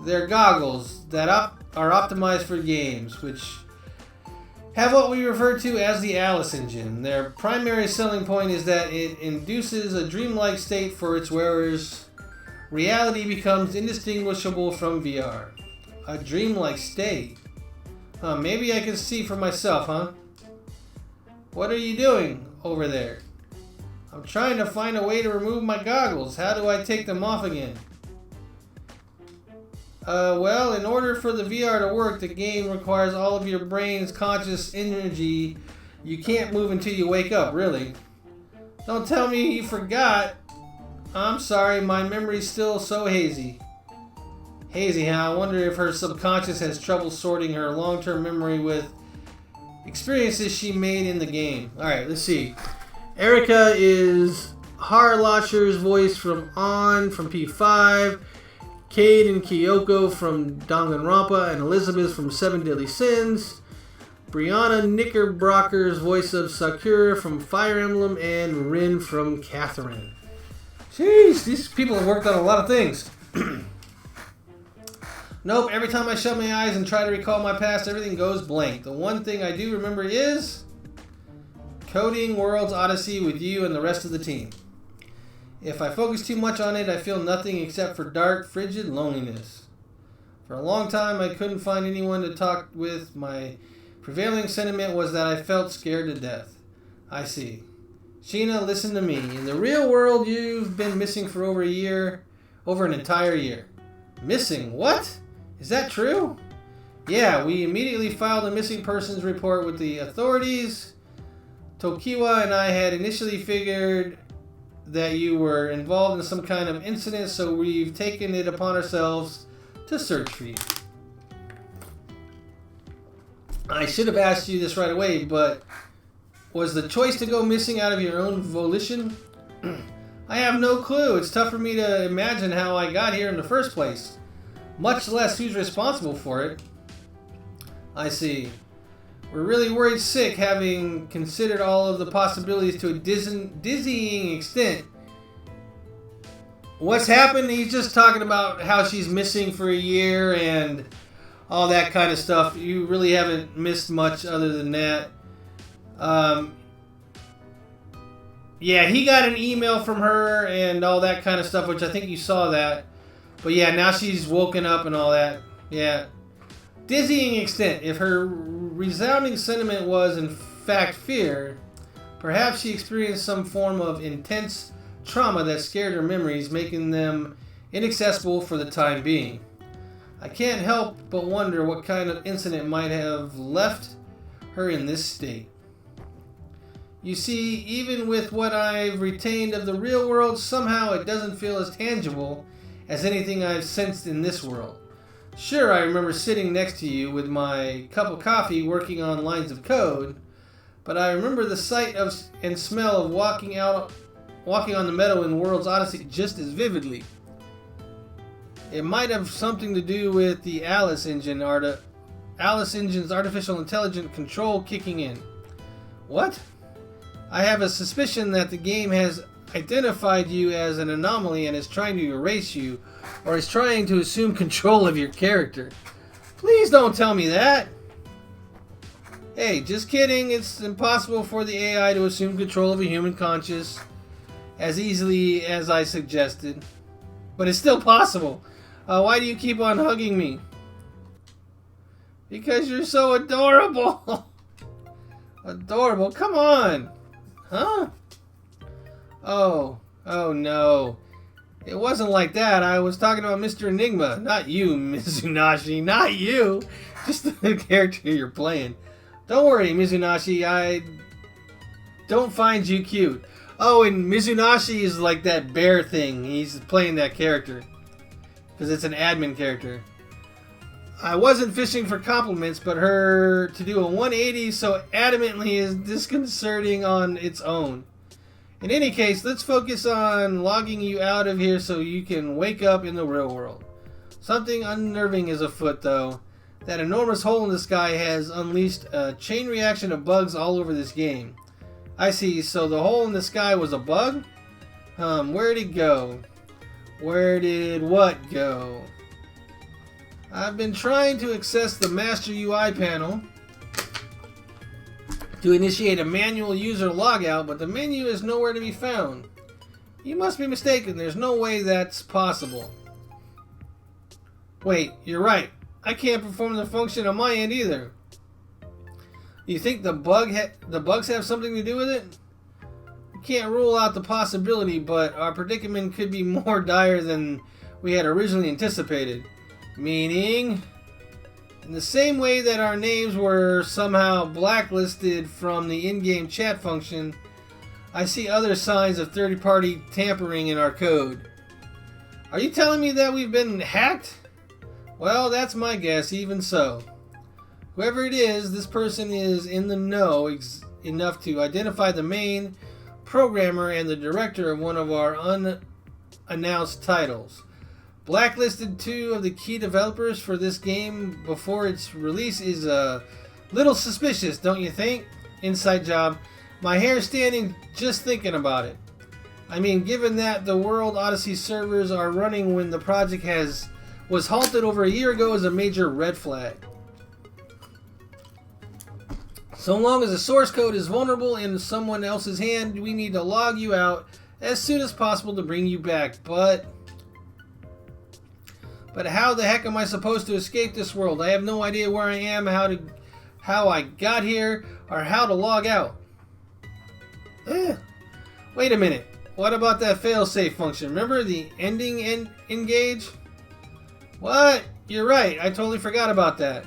They're goggles that are optimized for games, which have what we refer to as the Alice engine. Their primary selling point is that it induces a dreamlike state for its wearers. Reality becomes indistinguishable from VR. A dreamlike state? Huh, maybe I can see for myself, huh? What are you doing over there? I'm trying to find a way to remove my goggles. How do I take them off again? Well, in order for the VR to work, the game requires all of your brain's conscious energy. You can't move until you wake up, really. Don't tell me you forgot. I'm sorry, my memory's still so hazy. Hazy, huh? I wonder if her subconscious has trouble sorting her long-term memory with experiences she made in the game. Alright, let's see. Erica is Harlacher's voice from P5. Cade and Kyoko from Danganronpa, and Elizabeth from Seven Deadly Sins. Brianna Knickerbocker's voice of Sakura from Fire Emblem, and Rin from Catherine. Jeez, these people have worked on a lot of things. Nope, every time I shut my eyes and try to recall my past, everything goes blank. The one thing I do remember is coding World's Odyssey with you and the rest of the team. If I focus too much on it, I feel nothing except for dark, frigid loneliness. For a long time, I couldn't find anyone to talk with. My prevailing sentiment was that I felt scared to death. I see. Sheena, listen to me. In the real world, you've been missing for over an entire year. Missing? What? Is that true? Yeah, we immediately filed a missing persons report with the authorities. Tokiwa and I had initially figured that you were involved in some kind of incident, so we've taken it upon ourselves to search for you. I should have asked you this right away, but was the choice to go missing out of your own volition? I have no clue. It's tough for me to imagine how I got here in the first place, much less who's responsible for it. I see. We're really worried sick, having considered all of the possibilities to a dizzying extent. What's happened? He's just talking about how she's missing for a year and all that kind of stuff. You really haven't missed much other than that. Yeah, he got an email from her and all that kind of stuff, which I think you saw that. But yeah, now she's woken up and all that. Yeah. Dizzying extent. If her resounding sentiment was in fact fear, perhaps she experienced some form of intense trauma that scared her memories, making them inaccessible for the time being. I can't help but wonder what kind of incident might have left her in this state. You see, even with what I've retained of the real world, somehow it doesn't feel as tangible as anything I've sensed in this world. Sure, I remember sitting next to you with my cup of coffee working on lines of code, but I remember the sight of and smell of walking on the meadow in World's Odyssey just as vividly. It might have something to do with the Alice Engine's artificial intelligence control kicking in. What? I have a suspicion that the game has identified you as an anomaly and is trying to erase you, or is trying to assume control of your character. Please don't tell me that. Hey, just kidding. It's impossible for the AI to assume control of a human conscious as easily as I suggested. But it's still possible. Why do you keep on hugging me? Because you're so adorable. Adorable? Come on. Huh? Oh no. It wasn't like that. I was talking about Mr. Enigma. Not you, Mizunashi. Not you. Just the character you're playing. Don't worry, Mizunashi. I don't find you cute. Oh, and Mizunashi is like that bear thing. He's playing that character. Because it's an admin character. I wasn't fishing for compliments, but her to do a 180 so adamantly is disconcerting on its own. In any case, let's focus on logging you out of here so you can wake up in the real world. Something unnerving is afoot, though. That enormous hole in the sky has unleashed a chain reaction of bugs all over this game. I see, so the hole in the sky was a bug? Where'd it go? Where did what go? I've been trying to access the Master UI panel to initiate a manual user logout, but the menu is nowhere to be found. You must be mistaken. There's no way that's possible. Wait, you're right. I can't perform the function on my end either. You think the bugs have something to do with it? We can't rule out the possibility, but our predicament could be more dire than we had originally anticipated. Meaning, in the same way that our names were somehow blacklisted from the in-game chat function, I see other signs of third-party tampering in our code. Are you telling me that we've been hacked? Well, that's my guess, even so. Whoever it is, this person is in the know enough to identify the main programmer and the director of one of our unannounced titles. Blacklisted 2 of the key developers for this game before its release is a little suspicious, don't you think? Inside job. My hair's standing just thinking about it. I mean, given that the World Odyssey servers are running when the project was halted over a year ago is a major red flag. So long as the source code is vulnerable in someone else's hand, we need to log you out as soon as possible to bring you back. But how the heck am I supposed to escape this world? I have no idea where I am, how I got here, or how to log out. Wait a minute. What about that failsafe function? Remember the ending engage? What? You're right. I totally forgot about that.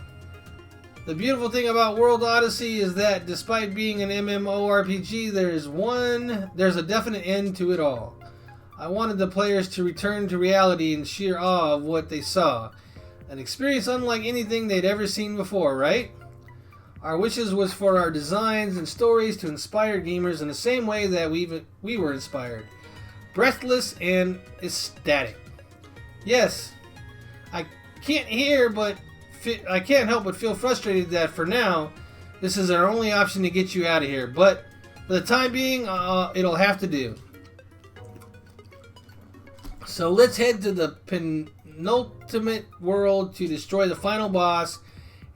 The beautiful thing about World Odyssey is that despite being an MMORPG, there's a definite end to it all. I wanted the players to return to reality in sheer awe of what they saw. An experience unlike anything they'd ever seen before, right? Our wishes was for our designs and stories to inspire gamers in the same way that we were inspired. Breathless and ecstatic. Yes, I can't help but feel frustrated that for now, this is our only option to get you out of here. But for the time being, it'll have to do. So let's head to the penultimate world to destroy the final boss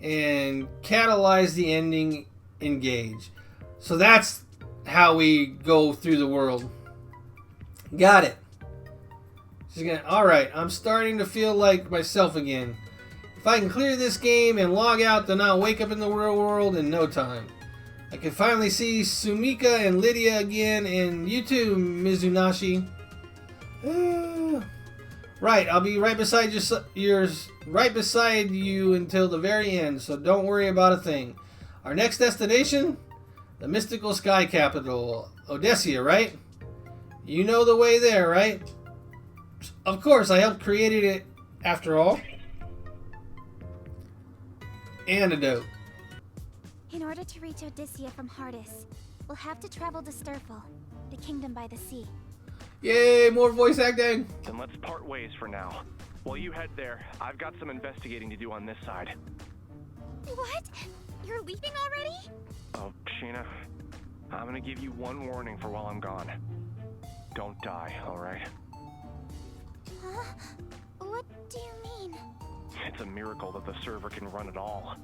and catalyze the ending engage. So that's how we go through the world. Got it. Alright, I'm starting to feel like myself again. If I can clear this game and log out, then I'll wake up in the real world in no time. I can finally see Sumika and Lydia again, and you too, Mizunashi. Right, I'll be right beside you until the very end, so don't worry about a thing. Our next destination? The mystical sky capital, Odessia, right? You know the way there, right? Of course, I helped create it after all. Antidote. In order to reach Odyssia from Hardis, we'll have to travel to Sturful, the kingdom by the sea. Yay, more voice acting! Then let's part ways for now. While you head there, I've got some investigating to do on this side. What? You're leaving already? Oh, Sheena, I'm gonna give you one warning for while I'm gone. Don't die, alright? Huh? What do you mean? It's a miracle that the server can run at all.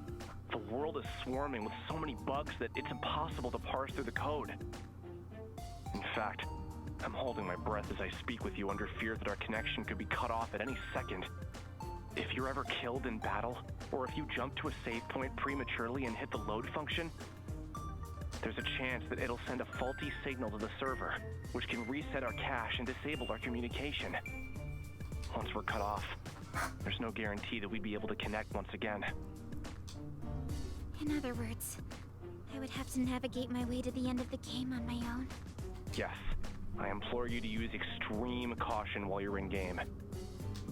The world is swarming with so many bugs that it's impossible to parse through the code. In fact, I'm holding my breath as I speak with you under fear that our connection could be cut off at any second. If you're ever killed in battle, or if you jump to a save point prematurely and hit the load function, there's a chance that it'll send a faulty signal to the server, which can reset our cache and disable our communication. Once we're cut off, there's no guarantee that we'd be able to connect once again. In other words, I would have to navigate my way to the end of the game on my own? Yes. I implore you to use extreme caution while you're in-game.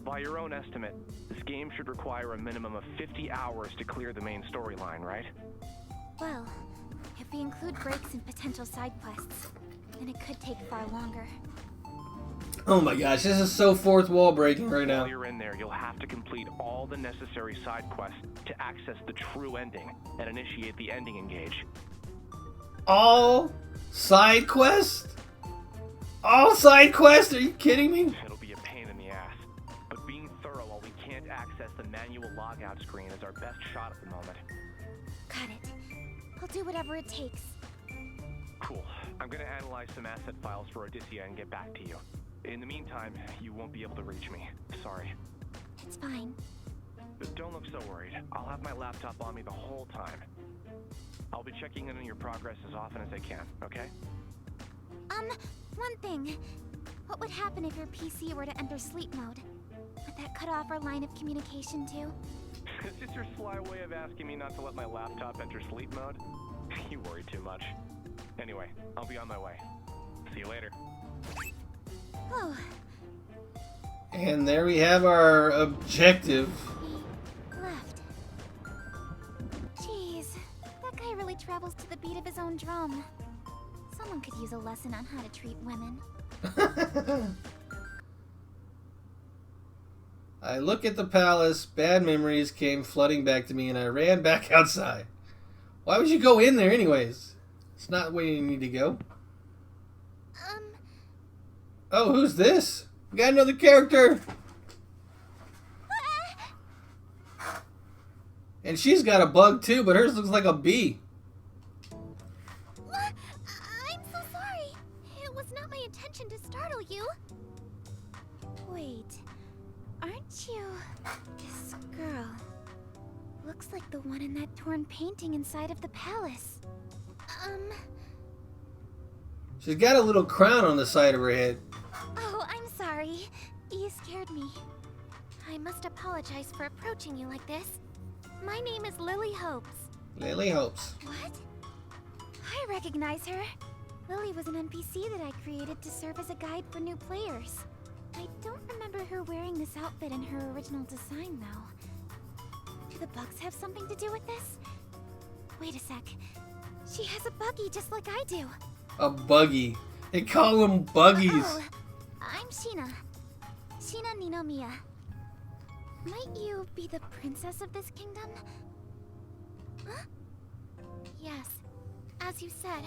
By your own estimate, this game should require a minimum of 50 hours to clear the main storyline, right? Well, if we include breaks and potential side quests, then it could take far longer. Oh my gosh, this is so fourth wall breaking right now. While you're in there, you'll have to complete all the necessary side quests to access the true ending and initiate the ending engage. All side quests? All side quests? Are you kidding me? It'll be a pain in the ass. lockout screen is our best shot at the moment. Got it. I'll do whatever it takes. Cool. I'm gonna analyze some asset files for Odysseia and get back to you. In the meantime, you won't be able to reach me. Sorry. It's fine. But don't look so worried. I'll have my laptop on me the whole time. I'll be checking in on your progress as often as I can, okay? One thing. What would happen if your PC were to enter sleep mode? Would that cut off our line of communication too? Is this your sly way of asking me not to let my laptop enter sleep mode? You worry too much. Anyway, I'll be on my way. See you later. Oh, And there we have our objective. he left. Jeez, that guy really travels to the beat of his own drum. Someone could use a lesson on how to treat women. I look at the palace, bad memories came flooding back to me, and I ran back outside. Why would you go in there anyways? It's not where you need to go. Oh, who's this? We got another character! And she's got a bug too, but hers looks like a bee. I'm so sorry. It was not my intention to startle you. Wait, aren't you this girl? Looks like the one in that torn painting inside of the palace. She's got a little crown on the side of her head. Oh, I'm sorry. You scared me. I must apologize for approaching you like this. My name is Lily Hopes. Lily Hopes. What? I recognize her. Lily was an NPC that I created to serve as a guide for new players. I don't remember her wearing this outfit in her original design, though. Do the bugs have something to do with this? Wait a sec. She has a buggy just like I do. A buggy. They call them buggies. Oh, I'm Sheena. Sheena Ninomiya. Might you be the princess of this kingdom? Huh? Yes. As you said,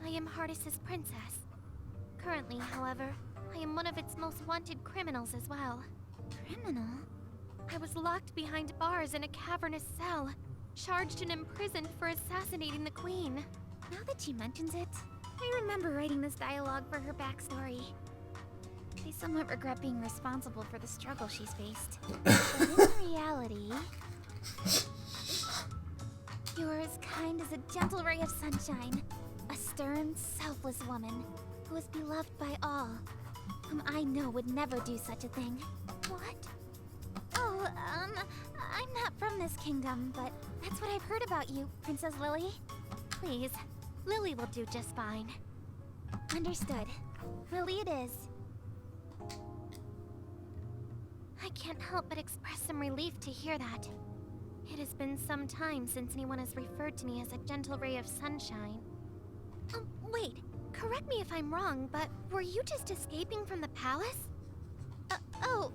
I am Hardis's princess. Currently, however, I am one of its most wanted criminals as well. Criminal? I was locked behind bars in a cavernous cell, charged and imprisoned for assassinating the queen. Now that she mentions it, I remember writing this dialogue for her backstory. I somewhat regret being responsible for the struggle she's faced. But in reality, you are as kind as a gentle ray of sunshine. A stern, selfless woman who is beloved by all, whom I know would never do such a thing. What? Oh, I'm not from this kingdom, but that's what I've heard about you, Princess Lily. Please, Lily will do just fine. Understood. Lily it is. I can't help but express some relief to hear that. It has been some time since anyone has referred to me as a gentle ray of sunshine. Wait, correct me if I'm wrong, but were you just escaping from the palace? Oh,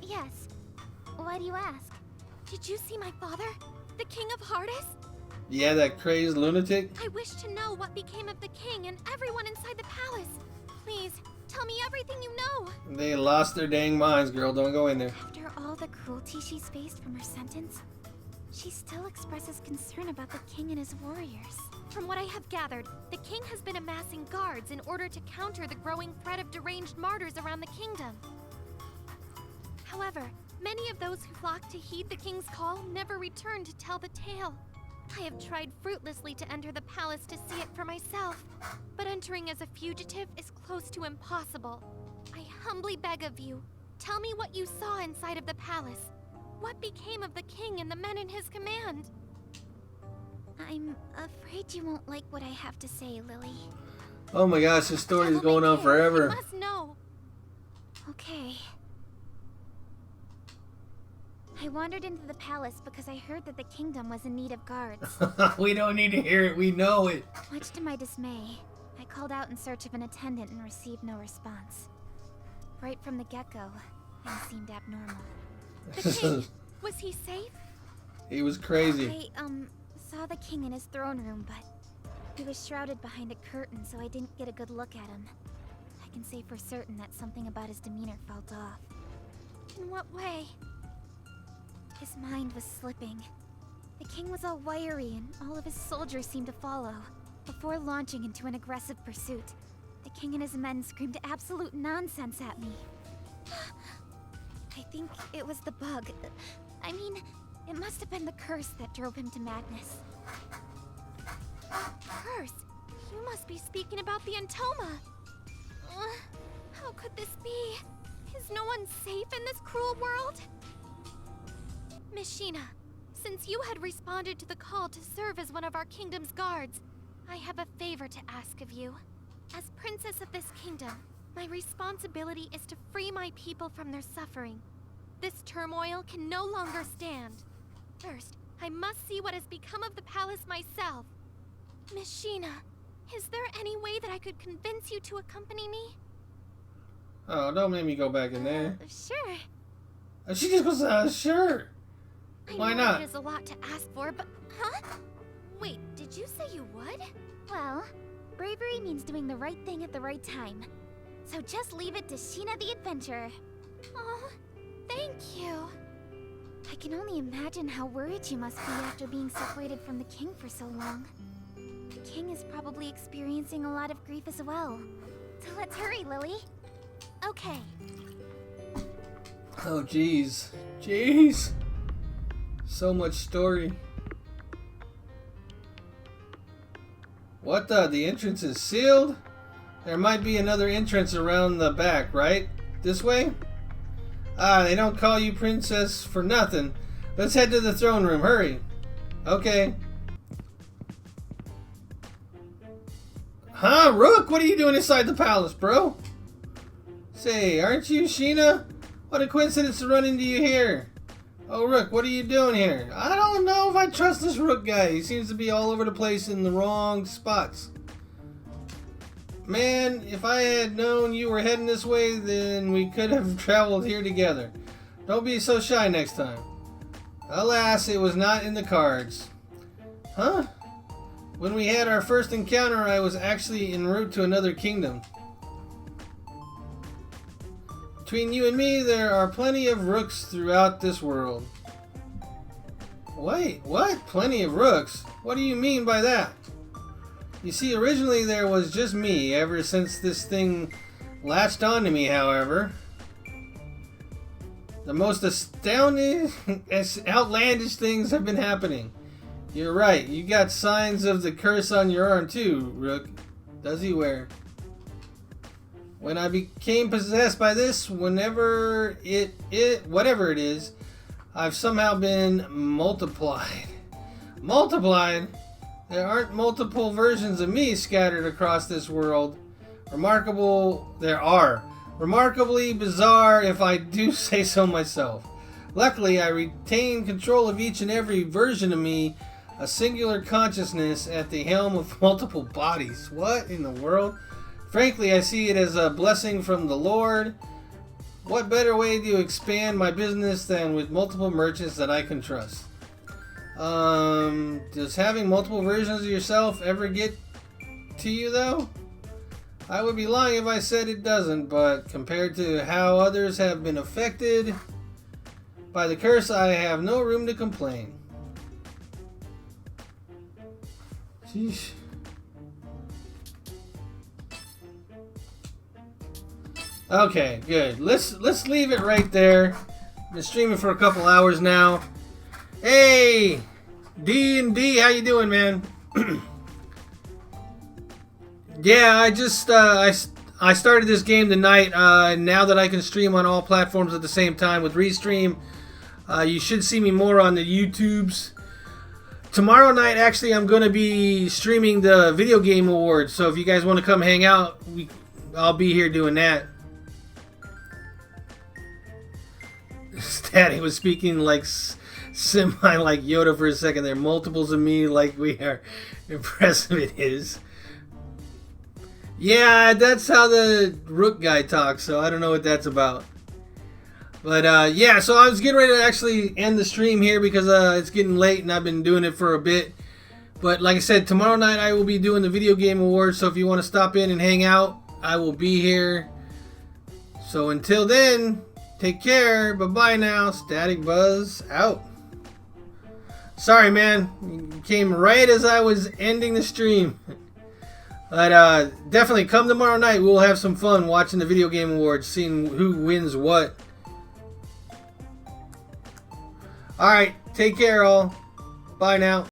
yes. Why do you ask? Did you see my father, the King of Hardis? Yeah, that crazed lunatic. I wish to know what became of the king and everyone inside the palace. Please, tell me everything you know. They lost their dang minds, girl. Don't go in there. After all the cruelty she's faced from her sentence, she still expresses concern about the king and his warriors. From what I have gathered, the king has been amassing guards in order to counter the growing threat of deranged martyrs around the kingdom. However, many of those who flocked to heed the king's call never returned to tell the tale. I have tried fruitlessly to enter the palace to see it for myself, but entering as a fugitive is close to impossible. I humbly beg of you, tell me what you saw inside of the palace. What became of the king and the men in his command? I'm afraid you won't like what I have to say, Lily. Oh my gosh, this story is going on forever. You must know. Okay. I wandered into the palace because I heard that the kingdom was in need of guards. We don't need to hear it, we know it. Much to my dismay, I called out in search of an attendant and received no response. Right from the get-go, things seemed abnormal. The king, was he safe? He was crazy. I, saw the king in his throne room, but he was shrouded behind a curtain, so I didn't get a good look at him. I can say for certain that something about his demeanor felt off. In what way? His mind was slipping. The king was all wiry and all of his soldiers seemed to follow. Before launching into an aggressive pursuit, the king and his men screamed absolute nonsense at me. I think it was the bug. I mean, it must have been the curse that drove him to madness. Curse? You must be speaking about the Entoma. How could this be? Is no one safe in this cruel world? Miss Sheena, since you had responded to the call to serve as one of our kingdom's guards, I have a favor to ask of you. As princess of this kingdom, my responsibility is to free my people from their suffering. This turmoil can no longer stand. First, I must see what has become of the palace myself. Miss Sheena, is there any way that I could convince you to accompany me? Oh, don't make me go back in there. Sure. She just goes, sure. Why I know not? it is a lot to ask for, but... Huh? Wait, did you say you would? Well, bravery means doing the right thing at the right time. So just leave it to Sheena the Adventurer. Oh, thank you. I can only imagine how worried you must be after being separated from the king for so long. The king is probably experiencing a lot of grief as well. So let's hurry, Lily. Okay. Oh, jeez. Jeez. So much story. What the? The entrance is sealed? There might be another entrance around the back, right? This way? Ah, they don't call you princess for nothing. Let's head to the throne room. Hurry. Okay. Huh? Rook, what are you doing inside the palace, bro? Say, aren't you Sheena? What a coincidence to run into you here. Oh, Rook, what are you doing here? I don't know if I trust this Rook guy. He seems to be all over the place in the wrong spots. Man, if I had known you were heading this way, then we could have traveled here together. Don't be so shy next time. Alas, it was not in the cards. Huh? When we had our first encounter, I was actually en route to another kingdom. Between you and me, there are plenty of rooks throughout this world. Wait, what? Plenty of rooks? What do you mean by that? You see, originally there was just me. Ever since this thing latched onto me, however, the most astounding, outlandish things have been happening. You're right. You got signs of the curse on your arm too, Rook. Does he wear? When I became possessed by this, whatever it is, I've somehow been multiplied. Multiplied? There aren't multiple versions of me scattered across this world. There are. Remarkably bizarre, if I do say so myself. Luckily, I retain control of each and every version of me, a singular consciousness at the helm of multiple bodies. What in the world? Frankly, I see it as a blessing from the Lord. What better way to expand my business than with multiple merchants that I can trust? Does having multiple versions of yourself ever get to you, though? I would be lying if I said it doesn't, but compared to how others have been affected by the curse, I have no room to complain. Sheesh. Okay, good. Let's leave it right there. Been streaming for a couple hours now. Hey, D&D, how you doing, man? Yeah, I just I started this game tonight. Now that I can stream on all platforms at the same time with Restream, you should see me more on the YouTubes. Tomorrow night, actually, I'm going to be streaming the Video Game Awards. So if you guys want to come hang out, I'll be here doing that. Statty was speaking like semi like Yoda for a second there. Multiples of me, like we are. Impressive it is. Yeah, that's how the Rook guy talks, so I don't know what that's about. But yeah, so I was getting ready to actually end the stream here because it's getting late and I've been doing it for a bit. But like I said, tomorrow night I will be doing the Video Game Awards, so if you want to stop in and hang out, I will be here. So until then, take care. Bye-bye now. Static Buzz out. Sorry, man. You came right as I was ending the stream. But definitely come tomorrow night. We'll have some fun watching the Video Game Awards, seeing who wins what. Alright, take care all. Bye now.